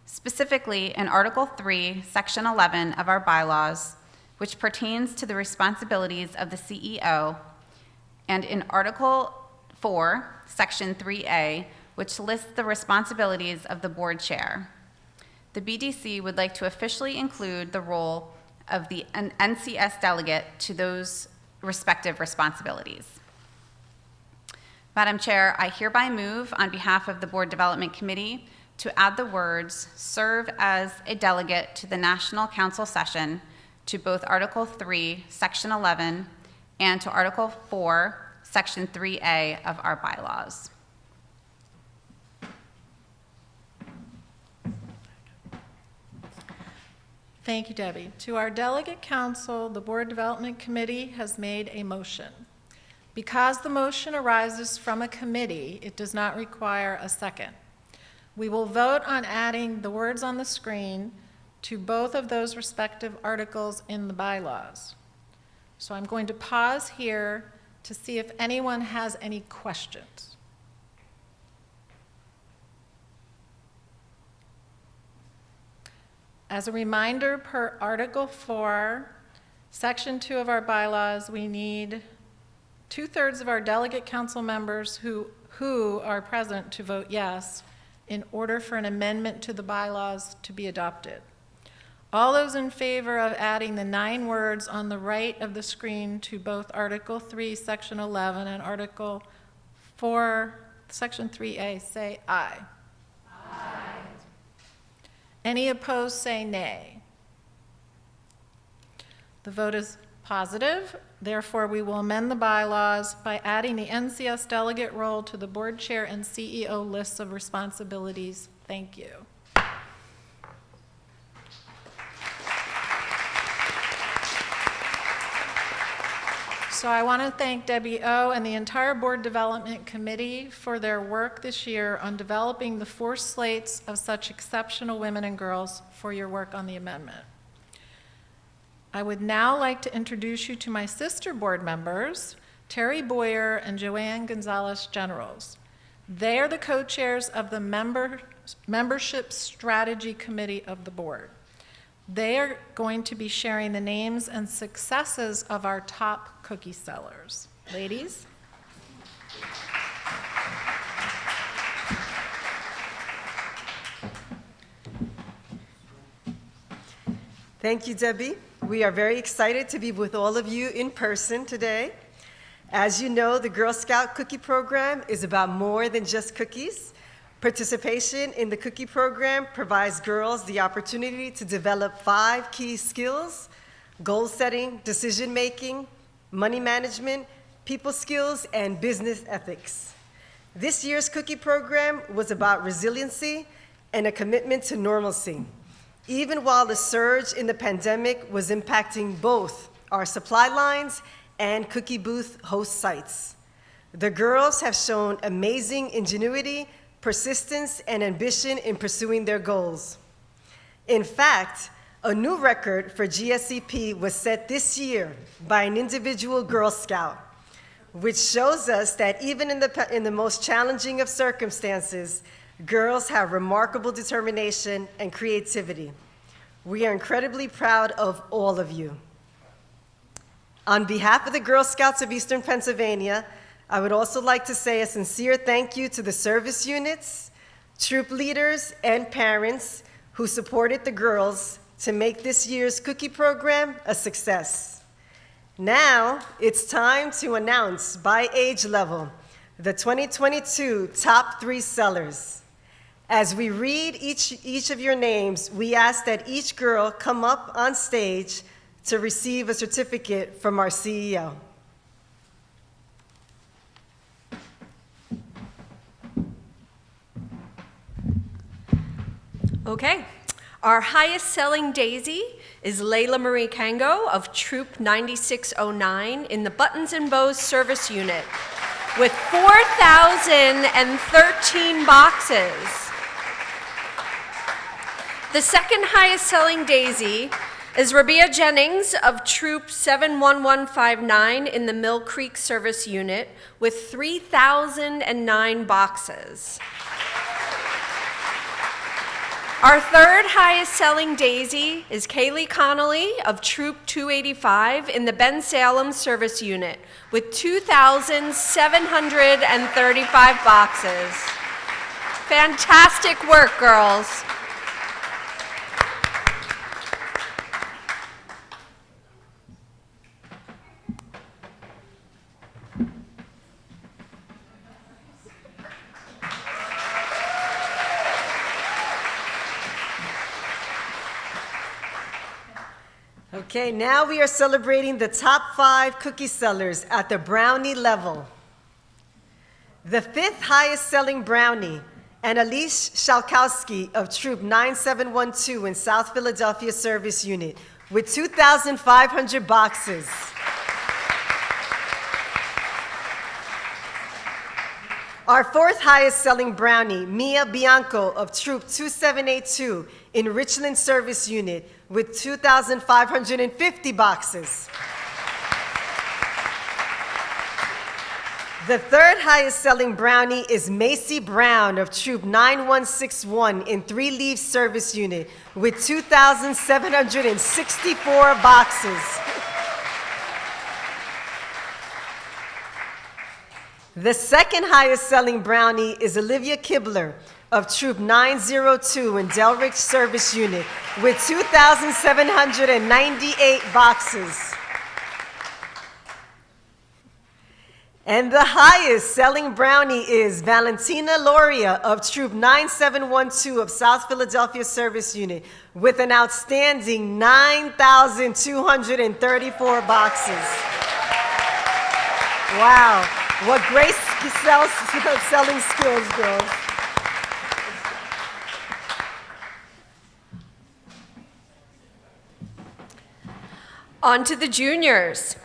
Specifically, in Article 3, Section 11 of our bylaws, which pertains to the responsibilities of the CEO, and in Article 4, Section 3A, which lists the responsibilities of the board chair. The BDC would like to officially include the role of the NCS delegate to those respective responsibilities. Madam Chair, I hereby move on behalf of the Board Development Committee to add the words "serve as a delegate to the National Council session" to both Article 3, Section 11, and to Article 4, Section 3A of our bylaws. Thank you, Debbie. To our delegate council, the Board Development Committee has made a motion. Because the motion arises from a committee, it does not require a second. We will vote on adding the words on the screen to both of those respective articles in the bylaws. So I'm going to pause here to see if anyone has any questions. As a reminder, per Article 4, Section 2 of our bylaws, we need 2/3 of our delegate council members who are present to vote yes in order for an amendment to the bylaws to be adopted. All those in favor of adding the 9 words on the right of the screen to both Article 3, Section 11, and Article 4, Section 3A, say aye. Aye. Any opposed, say nay. The vote is positive. Therefore, we will amend the bylaws by adding the NCS delegate role to the board chair and CEO lists of responsibilities. Thank you. So I want to thank Debbie O. and the entire Board Development Committee for their work this year on developing the 4 slates of such exceptional women and girls for your work on the amendment. I would now like to introduce you to my sister board members, Terry Boyer and Joanne Gonzalez Generals. They are the co-chairs of the Membership Strategy Committee of the board. They are going to be sharing the names and successes of our top cookie sellers. Ladies? Thank you, Debbie. We are very excited to be with all of you in person today. As you know, the Girl Scout Cookie Program is about more than just cookies. Participation in the cookie program provides girls the opportunity to develop 5 key skills: goal setting, decision making, money management, people skills, and business ethics. This year's cookie program was about resiliency and a commitment to normalcy, even while the surge in the pandemic was impacting both our supply lines and cookie booth host sites. The girls have shown amazing ingenuity, persistence, and ambition in pursuing their goals. In fact, a new record for GSEP was set this year by an individual Girl Scout, which shows us that even in the most challenging of circumstances, girls have remarkable determination and creativity. We are incredibly proud of all of you. On behalf of the Girl Scouts of Eastern Pennsylvania, I would also like to say a sincere thank you to the service units, troop leaders, and parents who supported the girls to make this year's cookie program a success. Now, it's time to announce by age level the 2022 top 3 sellers. As we read each of your names, we ask that each girl come up on stage to receive a certificate from our CEO. Okay. Our highest selling daisy is Layla Marie Kango of Troop 9609 in the Buttons and Bows Service Unit with 4,013 boxes. The second highest selling daisy is Rabia Jennings of Troop 71159 in the Mill Creek Service Unit with 3,009 boxes. Our third highest selling daisy is Kaylee Connolly of Troop 285 in the Ben Salem Service Unit with 2,735 boxes. Fantastic work, girls. Okay, now we are celebrating the top 5 cookie sellers at the brownie level. The 5th highest selling brownie, Annalise Shalkowski of Troop 9712 in South Philadelphia Service Unit with 2,500 boxes. Our 4th highest selling brownie, Mia Bianco of Troop 2782 in Richland Service Unit with 2,550 boxes. The 3rd highest selling brownie is Macy Brown of Troop 9161 in Three Leaf Service Unit with 2,764 boxes. The 2nd highest selling brownie is Olivia Kibler of Troop 902 in Delrick Service Unit with 2,798 boxes. And the highest selling brownie is Valentina Loria of Troop 9712 of South Philadelphia Service Unit with an outstanding 9,234 boxes. Wow, what great selling skills, girls. On to the juniors.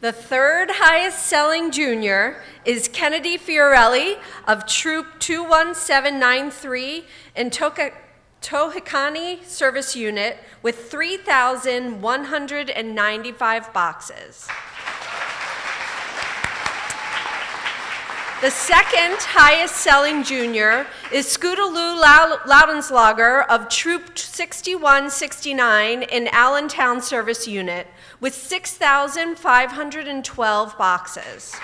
The 3rd highest selling junior is Kennedy Fiorelli of Troop 21793 in Tohikani Service Unit with 3,195 boxes. The second highest selling junior is Scootaloo Loudenslager of Troop 6169 in Allentown Service Unit with 6,512 boxes.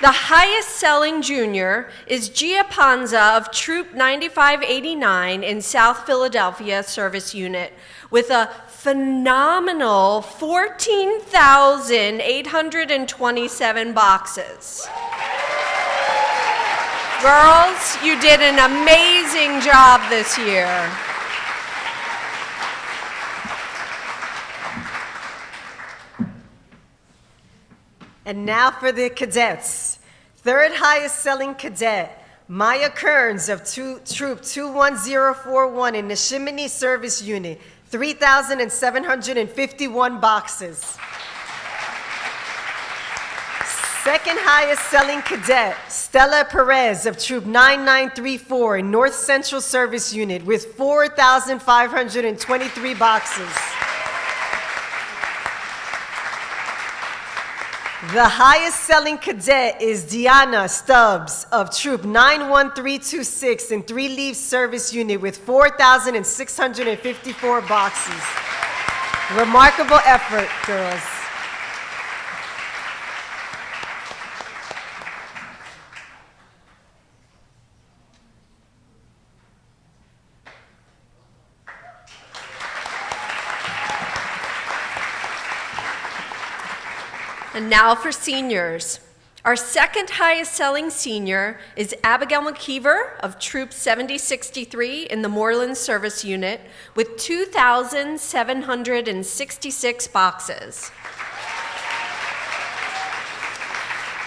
The highest selling junior is Gia Panza of Troop 9589 in South Philadelphia Service Unit with a phenomenal 14,827 boxes. Girls, you did an amazing job this year. And now for the cadets. Third highest selling cadet, Maya Kearns of Troop 21041 in the Shimini Service Unit, 3,751 boxes. Second highest selling cadet, Stella Perez of Troop 9934 in North Central Service Unit with 4,523 boxes. The highest selling cadet is Deanna Stubbs of Troop 91326 in 3 Leaf Service Unit with 4,654 boxes. Remarkable effort, girls. And now for seniors. Our second highest selling senior is Abigail McKeever of Troop 7063 in the Moreland Service Unit with 2,766 boxes.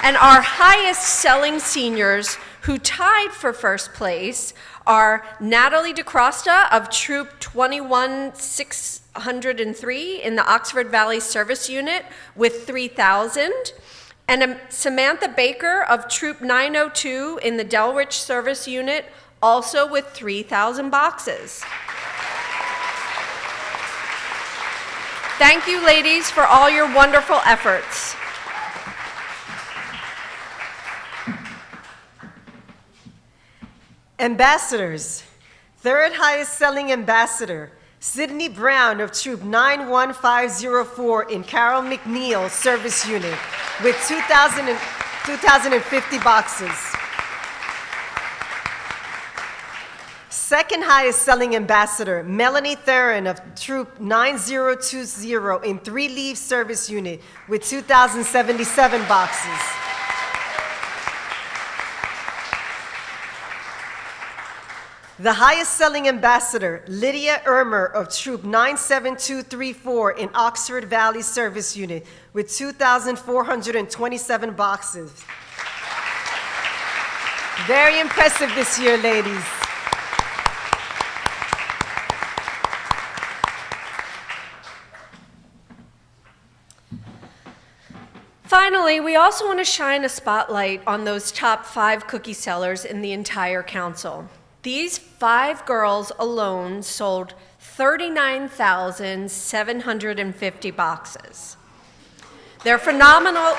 And our highest selling seniors who tied for first place are Natalie DeCrosta of Troop 21603 in the Oxford Valley Service Unit with 3,000, and Samantha Baker of Troop 902 in the Delrich Service Unit, also with 3,000 boxes. Thank you, ladies, for all your wonderful efforts. Ambassadors. Third highest selling ambassador, Sydney Brown of Troop 91504 in Carol McNeil Service Unit with 2,050 boxes. Second highest selling ambassador, Melanie Theron of Troop 9020 in 3 Leaf Service Unit with 2,077 boxes. The highest selling ambassador, Lydia Ermer of Troop 97234 in Oxford Valley Service Unit with 2,427 boxes. Very impressive this year, ladies. Finally, we also want to shine a spotlight on those top 5 cookie sellers in the entire council. These 5 girls alone sold 39,750 boxes. Their phenomenal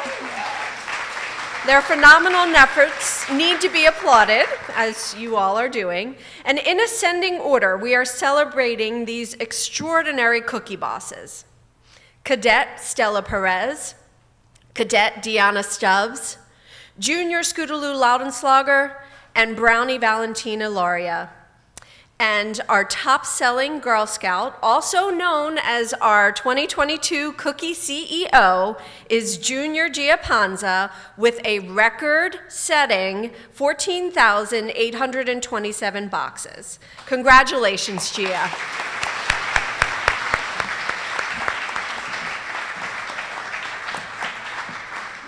efforts need to be applauded, as you all are doing. And in ascending order, we are celebrating these extraordinary cookie bosses. Cadet Stella Perez, Cadet Deanna Stubbs, Junior Scootaloo Loudenslager, and Brownie Valentina Lauria. And our top-selling Girl Scout, also known as our 2022 Cookie CEO, is Junior Gia Panza with a record-setting 14,827 boxes. Congratulations, Gia.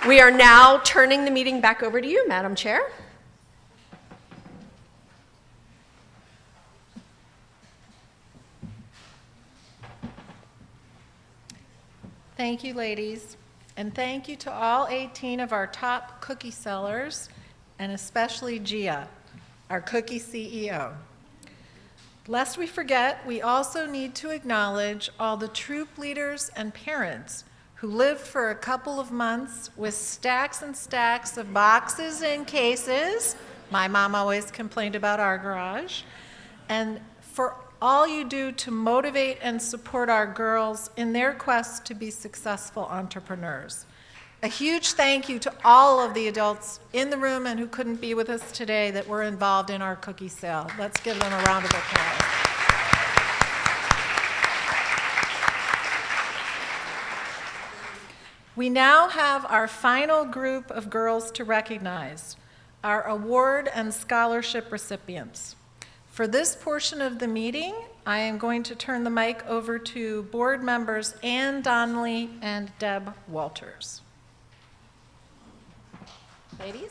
We are now turning the meeting back over to you, Madam Chair. Thank you, ladies. And thank you to all 18 of our top cookie sellers, and especially Gia, our cookie CEO. Lest we forget, we also need to acknowledge all the troop leaders and parents who lived for a couple of months with stacks and stacks of boxes and cases. My mom always complained about our garage. And for all you do to motivate and support our girls in their quest to be successful entrepreneurs. A huge thank you to all of the adults in the room and who couldn't be with us today that were involved in our cookie sale. Let's give them a round of applause. We now have our final group of girls to recognize, our award and scholarship recipients. For this portion of the meeting, I am going to turn the mic over to board members Ann Donnelly and Deb Walters. Ladies?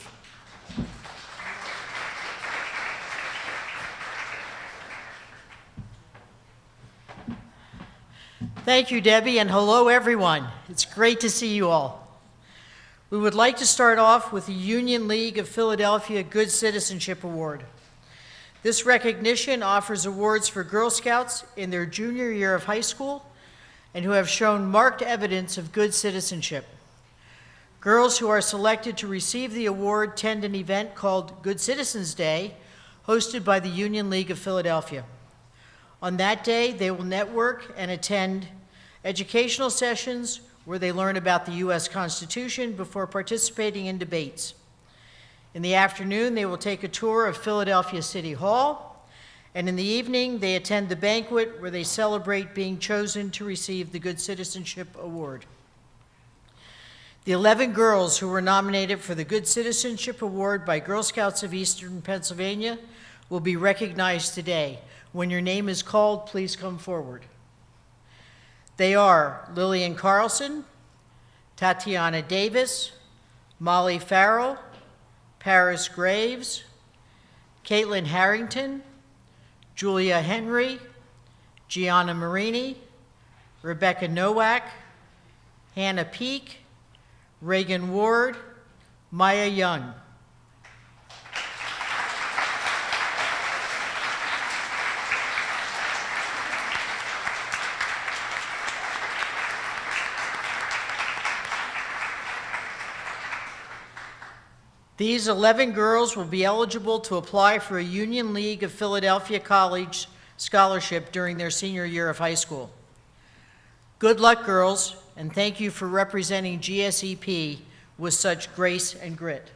Thank you, Debbie, and hello, everyone. It's great to see you all. We would like to start off with the Union League of Philadelphia Good Citizenship Award. This recognition offers awards for Girl Scouts in their junior year of high school and who have shown marked evidence of good citizenship. Girls who are selected to receive the award attend an event called Good Citizens Day, hosted by the Union League of Philadelphia. On that day, they will network and attend educational sessions where they learn about the U.S. Constitution before participating in debates. In the afternoon, they will take a tour of Philadelphia City Hall, and in the evening, they attend the banquet where they celebrate being chosen to receive the Good Citizenship Award. The 11 girls who were nominated for the Good Citizenship Award by Girl Scouts of Eastern Pennsylvania will be recognized today. When your name is called, please come forward. They are Lillian Carlson, Tatiana Davis, Molly Farrell, Paris Graves, Caitlin Harrington, Julia Henry, Gianna Marini, Rebecca Nowak, Hannah Peak, Reagan Ward, Maya Young. These 11 girls will be eligible to apply for a Union League of Philadelphia College scholarship during their senior year of high school. Good luck, girls, and thank you for representing GSEP with such grace and grit.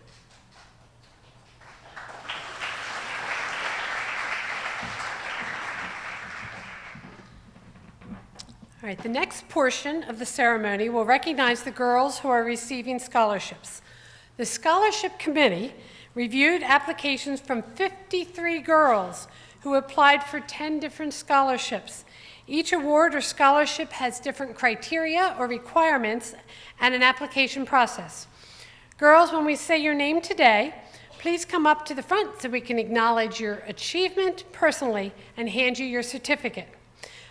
All right, the next portion of the ceremony will recognize the girls who are receiving scholarships. The Scholarship Committee reviewed applications from 53 girls who applied for 10 different scholarships. Each award or scholarship has different criteria or requirements and an application process. Girls, when we say your name today, please come up to the front so we can acknowledge your achievement personally and hand you your certificate.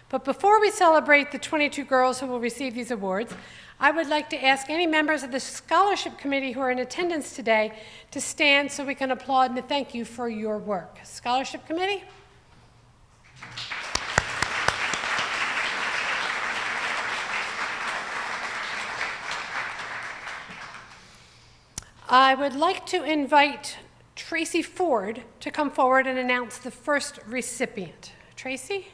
But before we celebrate the 22 girls who will receive these awards, I would like to ask any members of the Scholarship Committee who are in attendance today to stand so we can applaud and thank you for your work. Scholarship Committee? I would like to invite Tracy Ford to come forward and announce the first recipient. Tracy?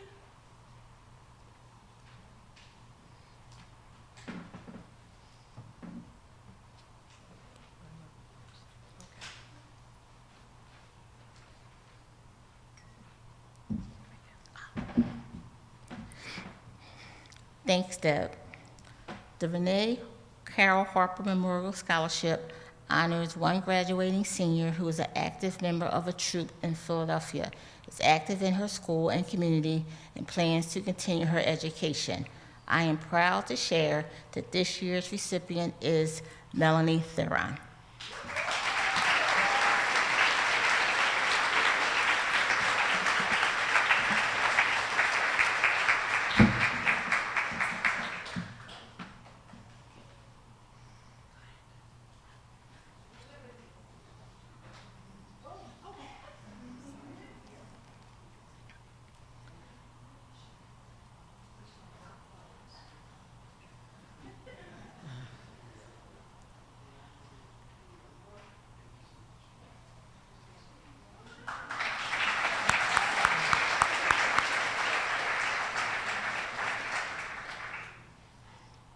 Thanks, Deb. The Renee Carroll Harper Memorial Scholarship honors one graduating senior who is an active member of a troop in Philadelphia, is active in her school and community, and plans to continue her education. I am proud to share that this year's recipient is Melanie Theron.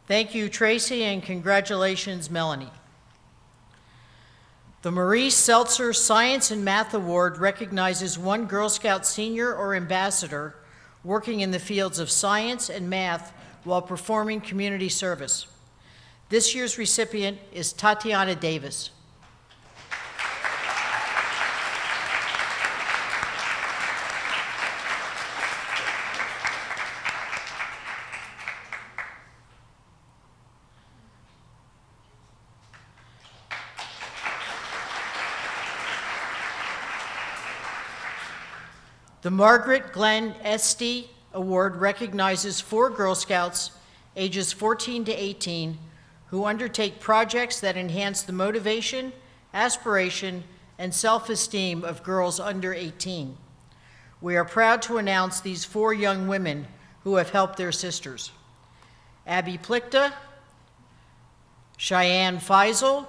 Thank you, Tracy, and congratulations, Melanie. The Maurice Seltzer Science and Math Award recognizes one Girl Scout senior or ambassador working in the fields of science and math while performing community service. This year's recipient is Tatiana Davis. The Margaret Glenn Este Award recognizes 4 Girl Scouts ages 14 to 18 who undertake projects that enhance the motivation, aspiration, and self-esteem of girls under 18. We are proud to announce these 4 young women who have helped their sisters: Abby Plichta, Cheyenne Feisel,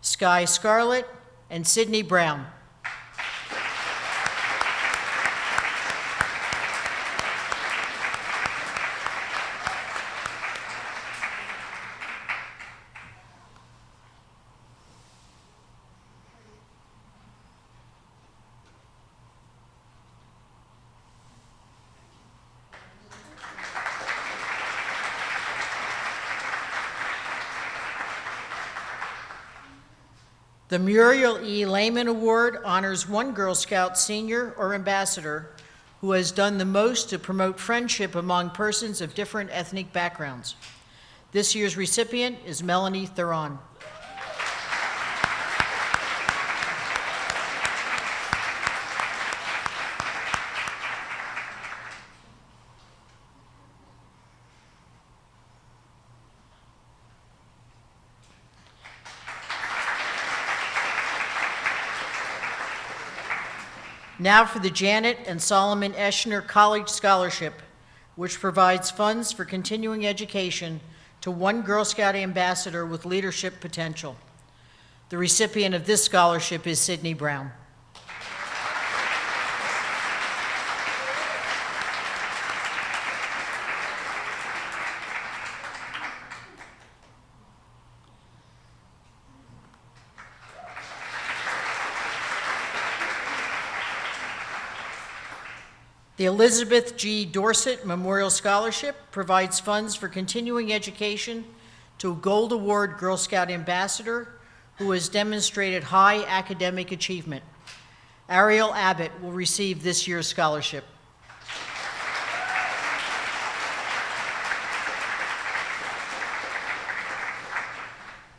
Sky Scarlett, and Sydney Brown. The Muriel E. Lehman Award honors one Girl Scout senior or ambassador who has done the most to promote friendship among persons of different ethnic backgrounds. This year's recipient is Melanie Theron. Now for the Janet and Solomon Eschener College Scholarship, which provides funds for continuing education to one Girl Scout ambassador with leadership potential. The recipient of this scholarship is Sydney Brown. The Elizabeth G. Dorsett Memorial Scholarship provides funds for continuing education to a Gold Award Girl Scout ambassador who has demonstrated high academic achievement. Ariel Abbott will receive this year's scholarship.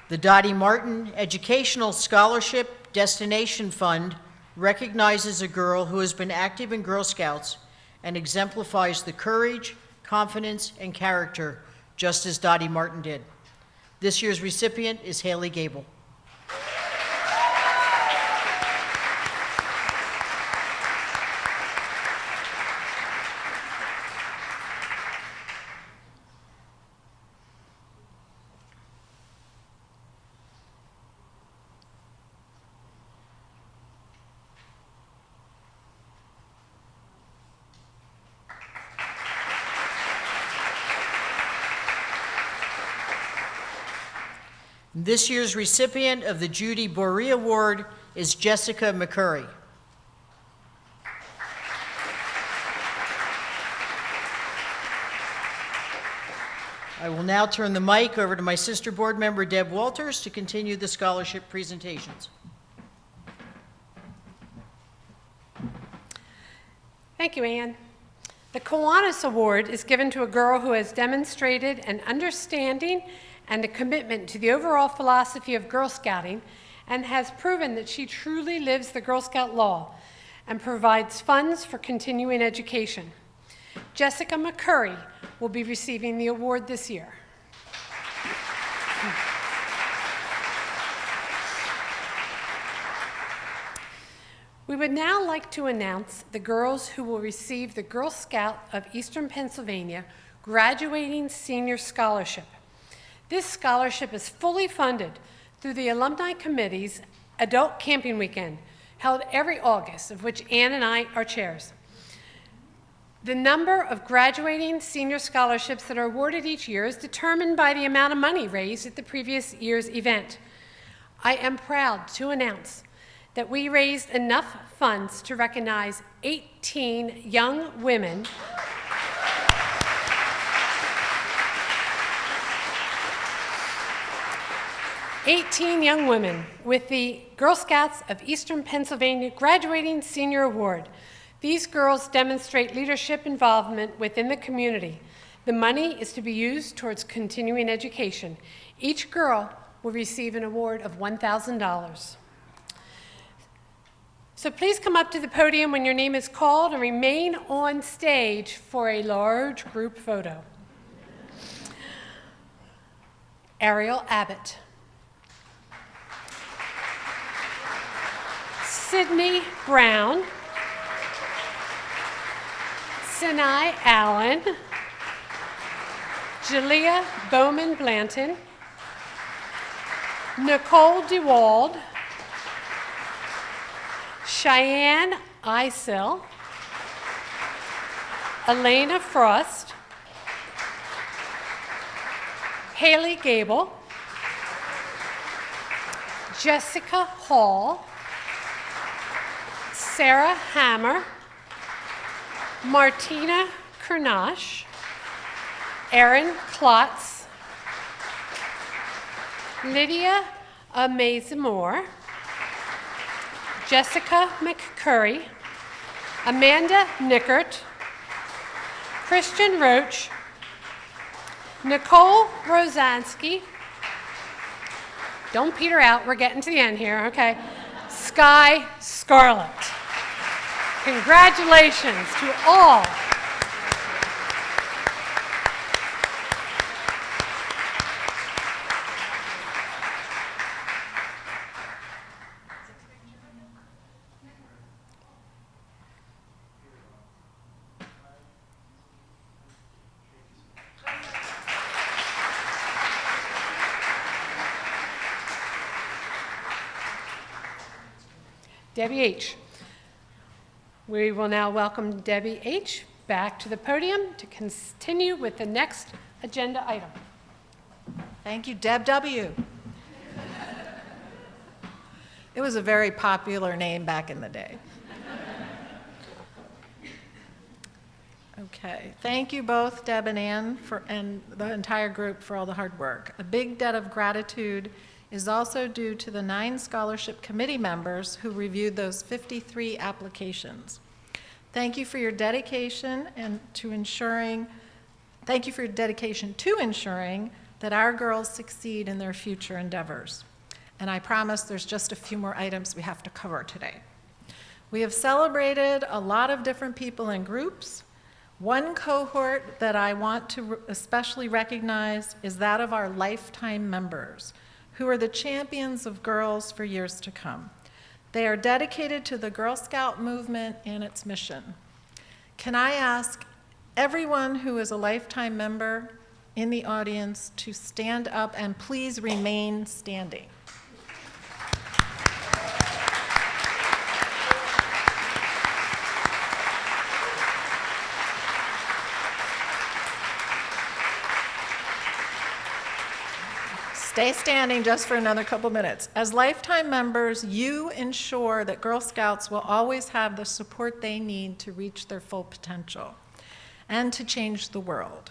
The Dottie Martin Educational Scholarship Destination Fund recognizes a girl who has been active in Girl Scouts and exemplifies the courage, confidence, and character, just as Dottie Martin did. This year's recipient is Haley Gable. This year's recipient of the Judy Boree Award is Jessica McCurry. I will now turn the mic over to my sister board member, Deb Walters, to continue the scholarship presentations. Thank you, Anne. The Kiwanis Award is given to a girl who has demonstrated an understanding and a commitment to the overall philosophy of Girl Scouting and has proven that she truly lives the Girl Scout law and provides funds for continuing education. Jessica McCurry will be receiving the award this year. We would now like to announce the girls who will receive the Girl Scout of Eastern Pennsylvania Graduating Senior Scholarship. This scholarship is fully funded through the Alumni Committee's Adult Camping Weekend, held every August, of which Ann and I are chairs. The number of graduating senior scholarships that are awarded each year is determined by the amount of money raised at the previous year's event. I am proud to announce that we raised enough funds to recognize 18 young women with the Girl Scouts of Eastern Pennsylvania Graduating Senior Award. These girls demonstrate leadership involvement within the community. The money is to be used towards continuing education. Each girl will receive an award of $1,000. So please come up to the podium when your name is called and remain on stage for a large group photo. Ariel Abbott. Sydney Brown. Sinai Allen, Jalea Bowman Blanton, Nicole DeWald, Cheyenne Isil, Elena Frost, Haley Gable, Jessica Hall, Sarah Hammer, Martina Kernash, Erin Klotz, Lydia Amazemore, Jessica McCurry, Amanda Nickert, Christian Roach, Nicole Rosansky, don't peter out, we're getting to the end here, okay, Sky Scarlett. Congratulations to all. Debbie H. We will now welcome Debbie H. back to the podium to continue with the next agenda item. Thank you, Deb W. It was a very popular name back in the day. Okay, thank you both, Deb and Ann, and the entire group for all the hard work. A big debt of gratitude is also due to the 9 scholarship committee members who reviewed those 53 applications. Thank you for your dedication to ensuring that our girls succeed in their future endeavors. And I promise there's just a few more items we have to cover today. We have celebrated a lot of different people and groups. One cohort that I want to especially recognize is that of our lifetime members, who are the champions of girls for years to come. They are dedicated to the Girl Scout movement and its mission. Can I ask everyone who is a lifetime member in the audience to stand up and please remain standing? Stay standing just for another couple minutes. As lifetime members, you ensure that Girl Scouts will always have the support they need to reach their full potential and to change the world.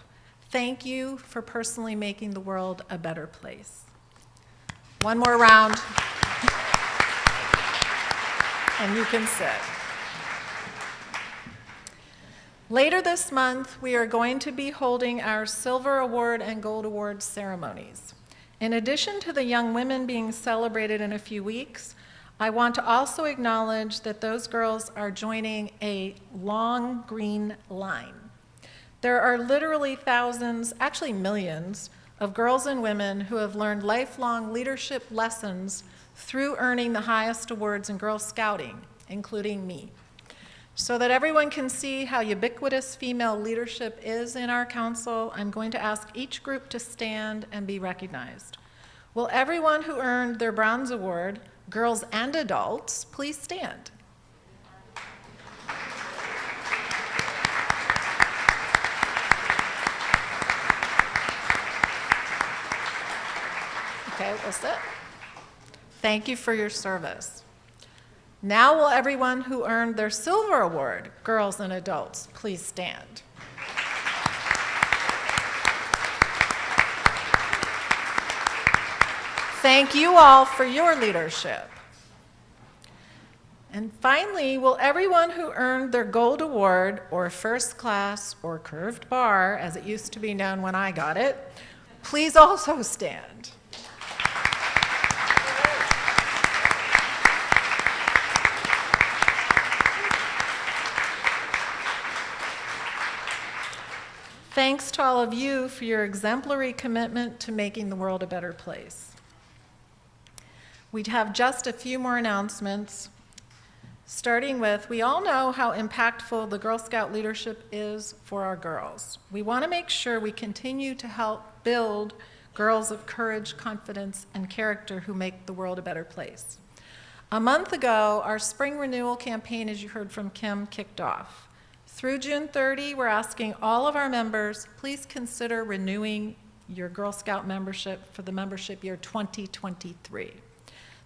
Thank you for personally making the world a better place. One more round, and you can sit. Later this month, we are going to be holding our Silver Award and Gold Award ceremonies. In addition to the young women being celebrated in a few weeks, I want to also acknowledge that those girls are joining a long green line. There are literally thousands, actually millions, of girls and women who have learned lifelong leadership lessons through earning the highest awards in Girl Scouting, including me. So that everyone can see how ubiquitous female leadership is in our council, I'm going to ask each group to stand and be recognized. Will everyone who earned their Bronze Award, girls and adults, please stand? Okay, we'll sit. Thank you for your service. Now will everyone who earned their silver award, girls and adults, please stand. Thank you all for your leadership. And finally, will everyone who earned their gold award, or first class, or curved bar, as it used to be known when I got it, please also stand. Thanks to all of you for your exemplary commitment to making the world a better place. We'd have just a few more announcements, starting with, we all know how impactful the Girl Scout leadership is for our girls. We want to make sure we continue to help build girls of courage, confidence, and character who make the world a better place. A month ago, our spring renewal campaign, as you heard from Kim, kicked off. Through June 30, we're asking all of our members, please consider renewing your Girl Scout membership for the membership year 2023.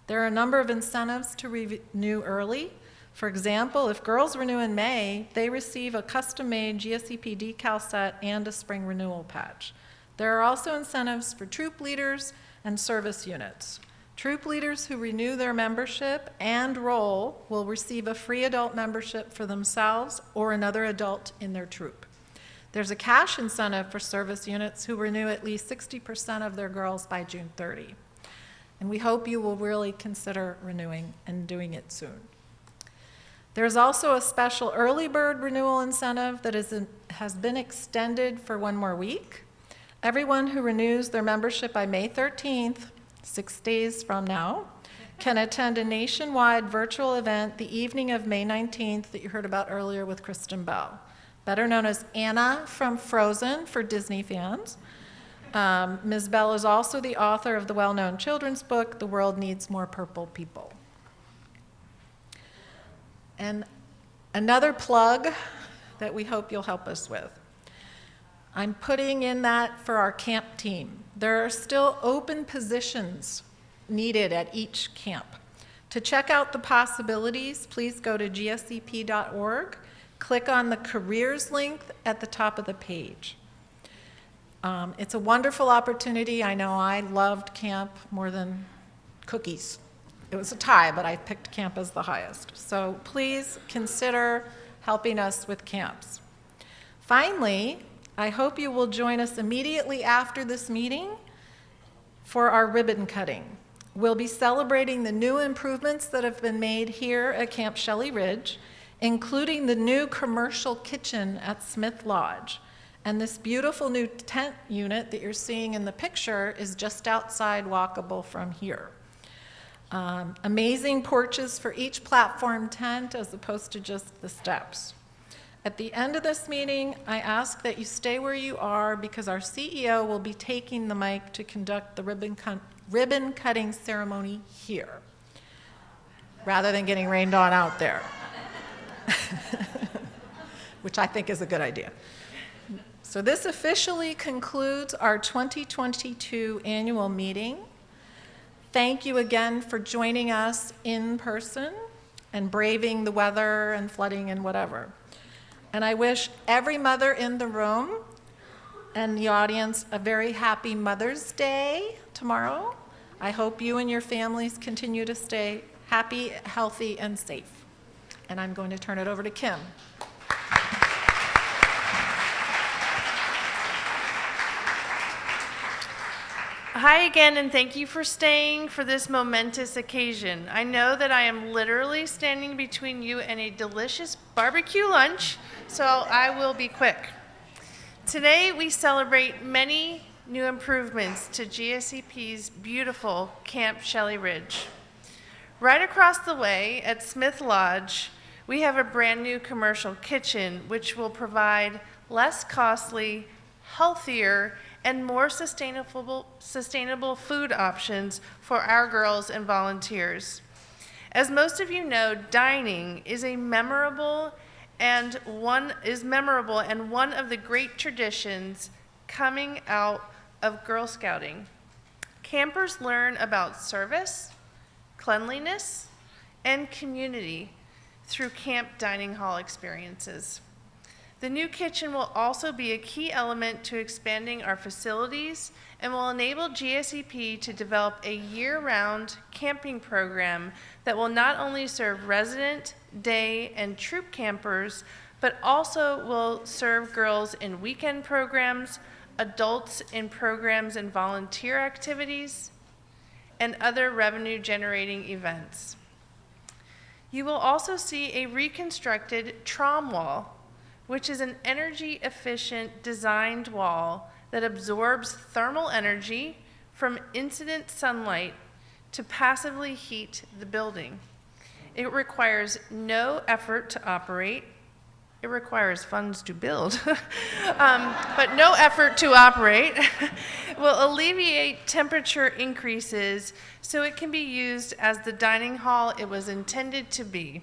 There are a number of incentives to renew early. For example, if girls renew in May, they receive a custom-made GSEP decal set and a spring renewal patch. There are also incentives for troop leaders and service units. Troop leaders who renew their membership and role will receive a free adult membership for themselves or another adult in their troop. There's a cash incentive for service units who renew at least 60% of their girls by June 30. And we hope you will really consider renewing and doing it soon. There's also a special early bird renewal incentive that has been extended for one more week. Everyone who renews their membership by May 13th, 6 days from now, can attend a nationwide virtual event the evening of May 19th that you heard about earlier with Kristen Bell, better known as Anna from Frozen for Disney fans. Ms. Bell is also the author of the well-known children's book, The World Needs More Purple People. And another plug that we hope you'll help us with. I'm putting in that for our camp team. There are still open positions needed at each camp. To check out the possibilities, please go to gsep.org, click on the careers link at the top of the page. It's a wonderful opportunity. I know I loved camp more than cookies. It was a tie, but I picked camp as the highest. So please consider helping us with camps. Finally, I hope you will join us immediately after this meeting for our ribbon cutting. We'll be celebrating the new improvements that have been made here at Camp Shelley Ridge, including the new commercial kitchen at Smith Lodge. And this beautiful new tent unit that you're seeing in the picture is just outside, walkable from here. Amazing porches for each platform tent as opposed to just the steps. At the end of this meeting, I ask that you stay where you are because our CEO will be taking the mic to conduct the ribbon cutting ceremony here, rather than getting rained on out there, which I think is a good idea. So this officially concludes our 2022 annual meeting. Thank you again for joining us in person and braving the weather and flooding and whatever. And I wish every mother in the room and the audience a very happy Mother's Day tomorrow. I hope you and your families continue to stay happy, healthy, and safe. And I'm going to turn it over to Kim. Hi again, and thank you for staying for this momentous occasion. I know that I am literally standing between you and a delicious barbecue lunch, so I will be quick. Today, we celebrate many new improvements to GSEP's beautiful Camp Shelley Ridge. Right across the way at Smith Lodge, we have a brand new commercial kitchen, which will provide less costly, healthier, and more sustainable food options for our girls and volunteers. As most of you know, dining is memorable and one of the great traditions coming out of Girl Scouting. Campers learn about service, cleanliness, and community through camp dining hall experiences. The new kitchen will also be a key element to expanding our facilities and will enable GSEP to develop a year-round camping program that will not only serve resident, day, and troop campers, but also will serve girls in weekend programs, adults in programs and volunteer activities, and other revenue-generating events. You will also see a reconstructed trom wall, which is an energy-efficient designed wall that absorbs thermal energy from incident sunlight to passively heat the building. It requires no effort to operate. It requires funds to build, but no effort to operate. Will alleviate temperature increases so it can be used as the dining hall it was intended to be.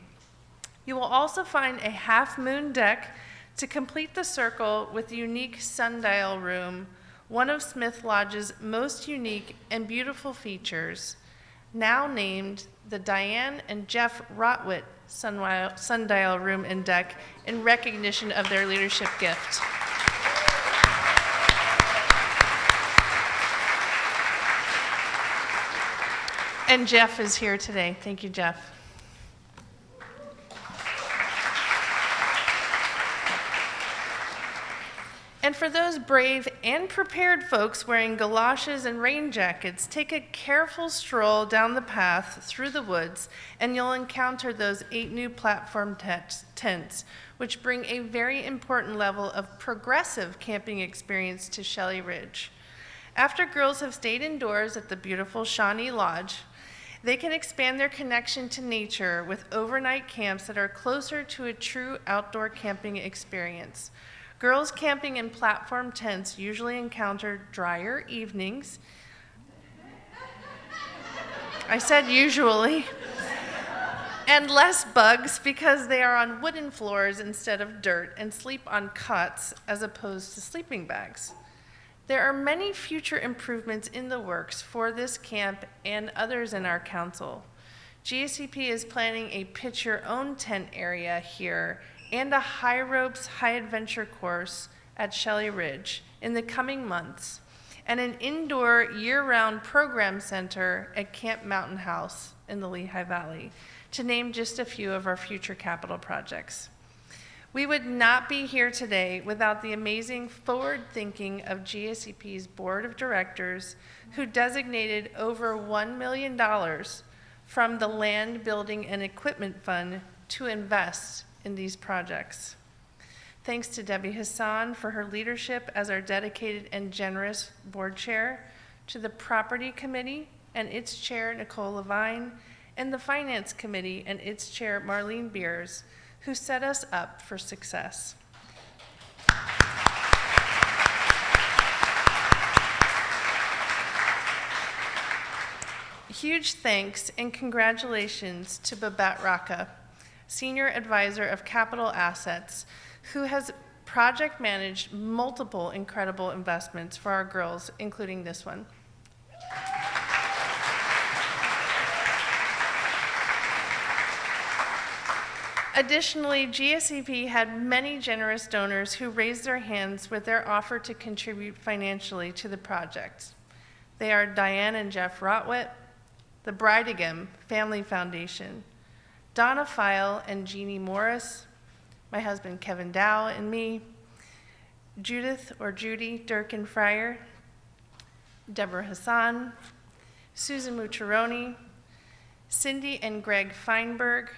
You will also find a half-moon deck to complete the circle with the unique Sundial room, one of Smith Lodge's most unique and beautiful features, now named the Diane and Jeff Rotwitt Sundial room and deck in recognition of their leadership gift. And Jeff is here today. Thank you, Jeff. And for those brave and prepared folks wearing galoshes and rain jackets, take a careful stroll down the path through the woods, and you'll encounter those 8 new platform tents, which bring a very important level of progressive camping experience to Shelley Ridge. After girls have stayed indoors at the beautiful Shawnee Lodge, they can expand their connection to nature with overnight camps that are closer to a true outdoor camping experience. Girls camping in platform tents usually encounter drier evenings. I said usually. And less bugs because they are on wooden floors instead of dirt and sleep on cots as opposed to sleeping bags. There are many future improvements in the works for this camp and others in our council. GSEP is planning a pitch-your-own tent area here and a high ropes, high adventure course at Shelley Ridge in the coming months, and an indoor year-round program center at Camp Mountain House in the Lehigh Valley, to name just a few of our future capital projects. We would not be here today without the amazing forward thinking of GSEP's board of directors, who designated over $1 million from the Land Building and Equipment Fund to invest in these projects. Thanks to Debbie Hassan for her leadership as our dedicated and generous board chair, to the Property Committee and its chair, Nicole Levine, and the Finance Committee and its chair, Marlene Beers, who set us up for success. Huge thanks and congratulations to Babette Rocca, Senior Advisor of Capital Assets, who has project managed multiple incredible investments for our girls, including this one. Additionally, GSEP had many generous donors who raised their hands with their offer to contribute financially to the project. They are Diane and Jeff Rotwitt, the Bridegam Family Foundation, Donna File and Jeannie Morris, my husband Kevin Dow and me, Judith or Judy Durkin Fryer, Deborah Hassan, Susan Mucciaroni, Cindy and Greg Feinberg,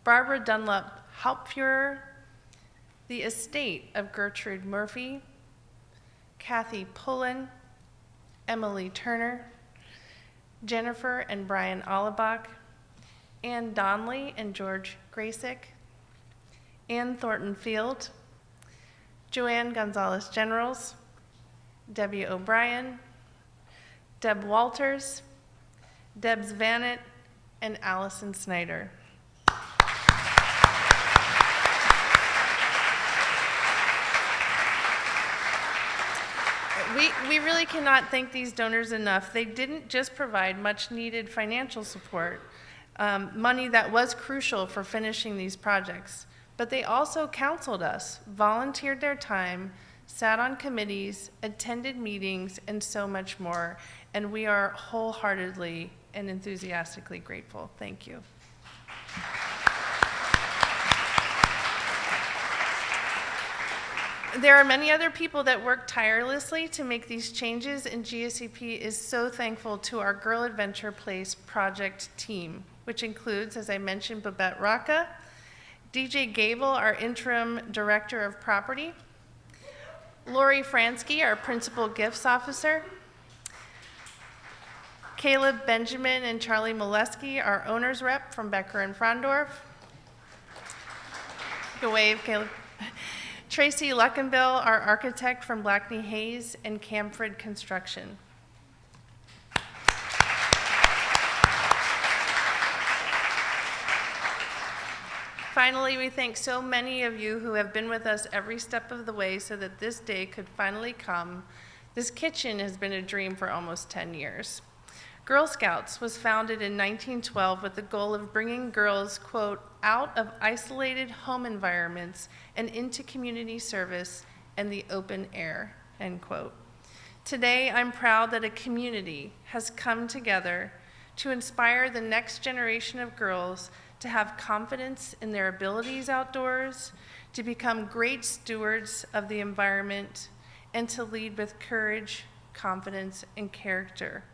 Barbara Dunlop Hauptführer, the estate of Gertrude Murphy, Kathy Pullen, Emily Turner, Jennifer and Brian Allebach, Ann Donnelly and George Grasick, Ann Thornton Field, Joanne Gonzalez Generals, Debbie O'Brien, Deb Walters, Debs Vanett, and Allison Snyder. We really cannot thank these donors enough. They didn't just provide much needed financial support, money that was crucial for finishing these projects, but they also counseled us, volunteered their time, sat on committees, attended meetings, and so much more. And we are wholeheartedly and enthusiastically grateful. Thank you. There are many other people that work tirelessly to make these changes, and GSEP is so thankful to our Girl Adventure Place project team, which includes, as I mentioned, Babette Rocca, DJ Gable, our interim director of property, Lori Fransky, our principal gifts officer, Caleb Benjamin and Charlie Molesky, our owner's rep from Becker and Frondorf. Go wave, Caleb. Tracy Luckenbill, our architect from Blackney Hayes and Camford Construction. Finally, we thank so many of you who have been with us every step of the way so that this day could finally come. This kitchen has been a dream for almost 10 years. Girl Scouts was founded in 1912 with the goal of bringing girls, quote, out of isolated home environments and into community service and the open air, end quote. Today, I'm proud that a community has come together to inspire the next generation of girls to have confidence in their abilities outdoors, to become great stewards of the environment, and to lead with courage, confidence, and character.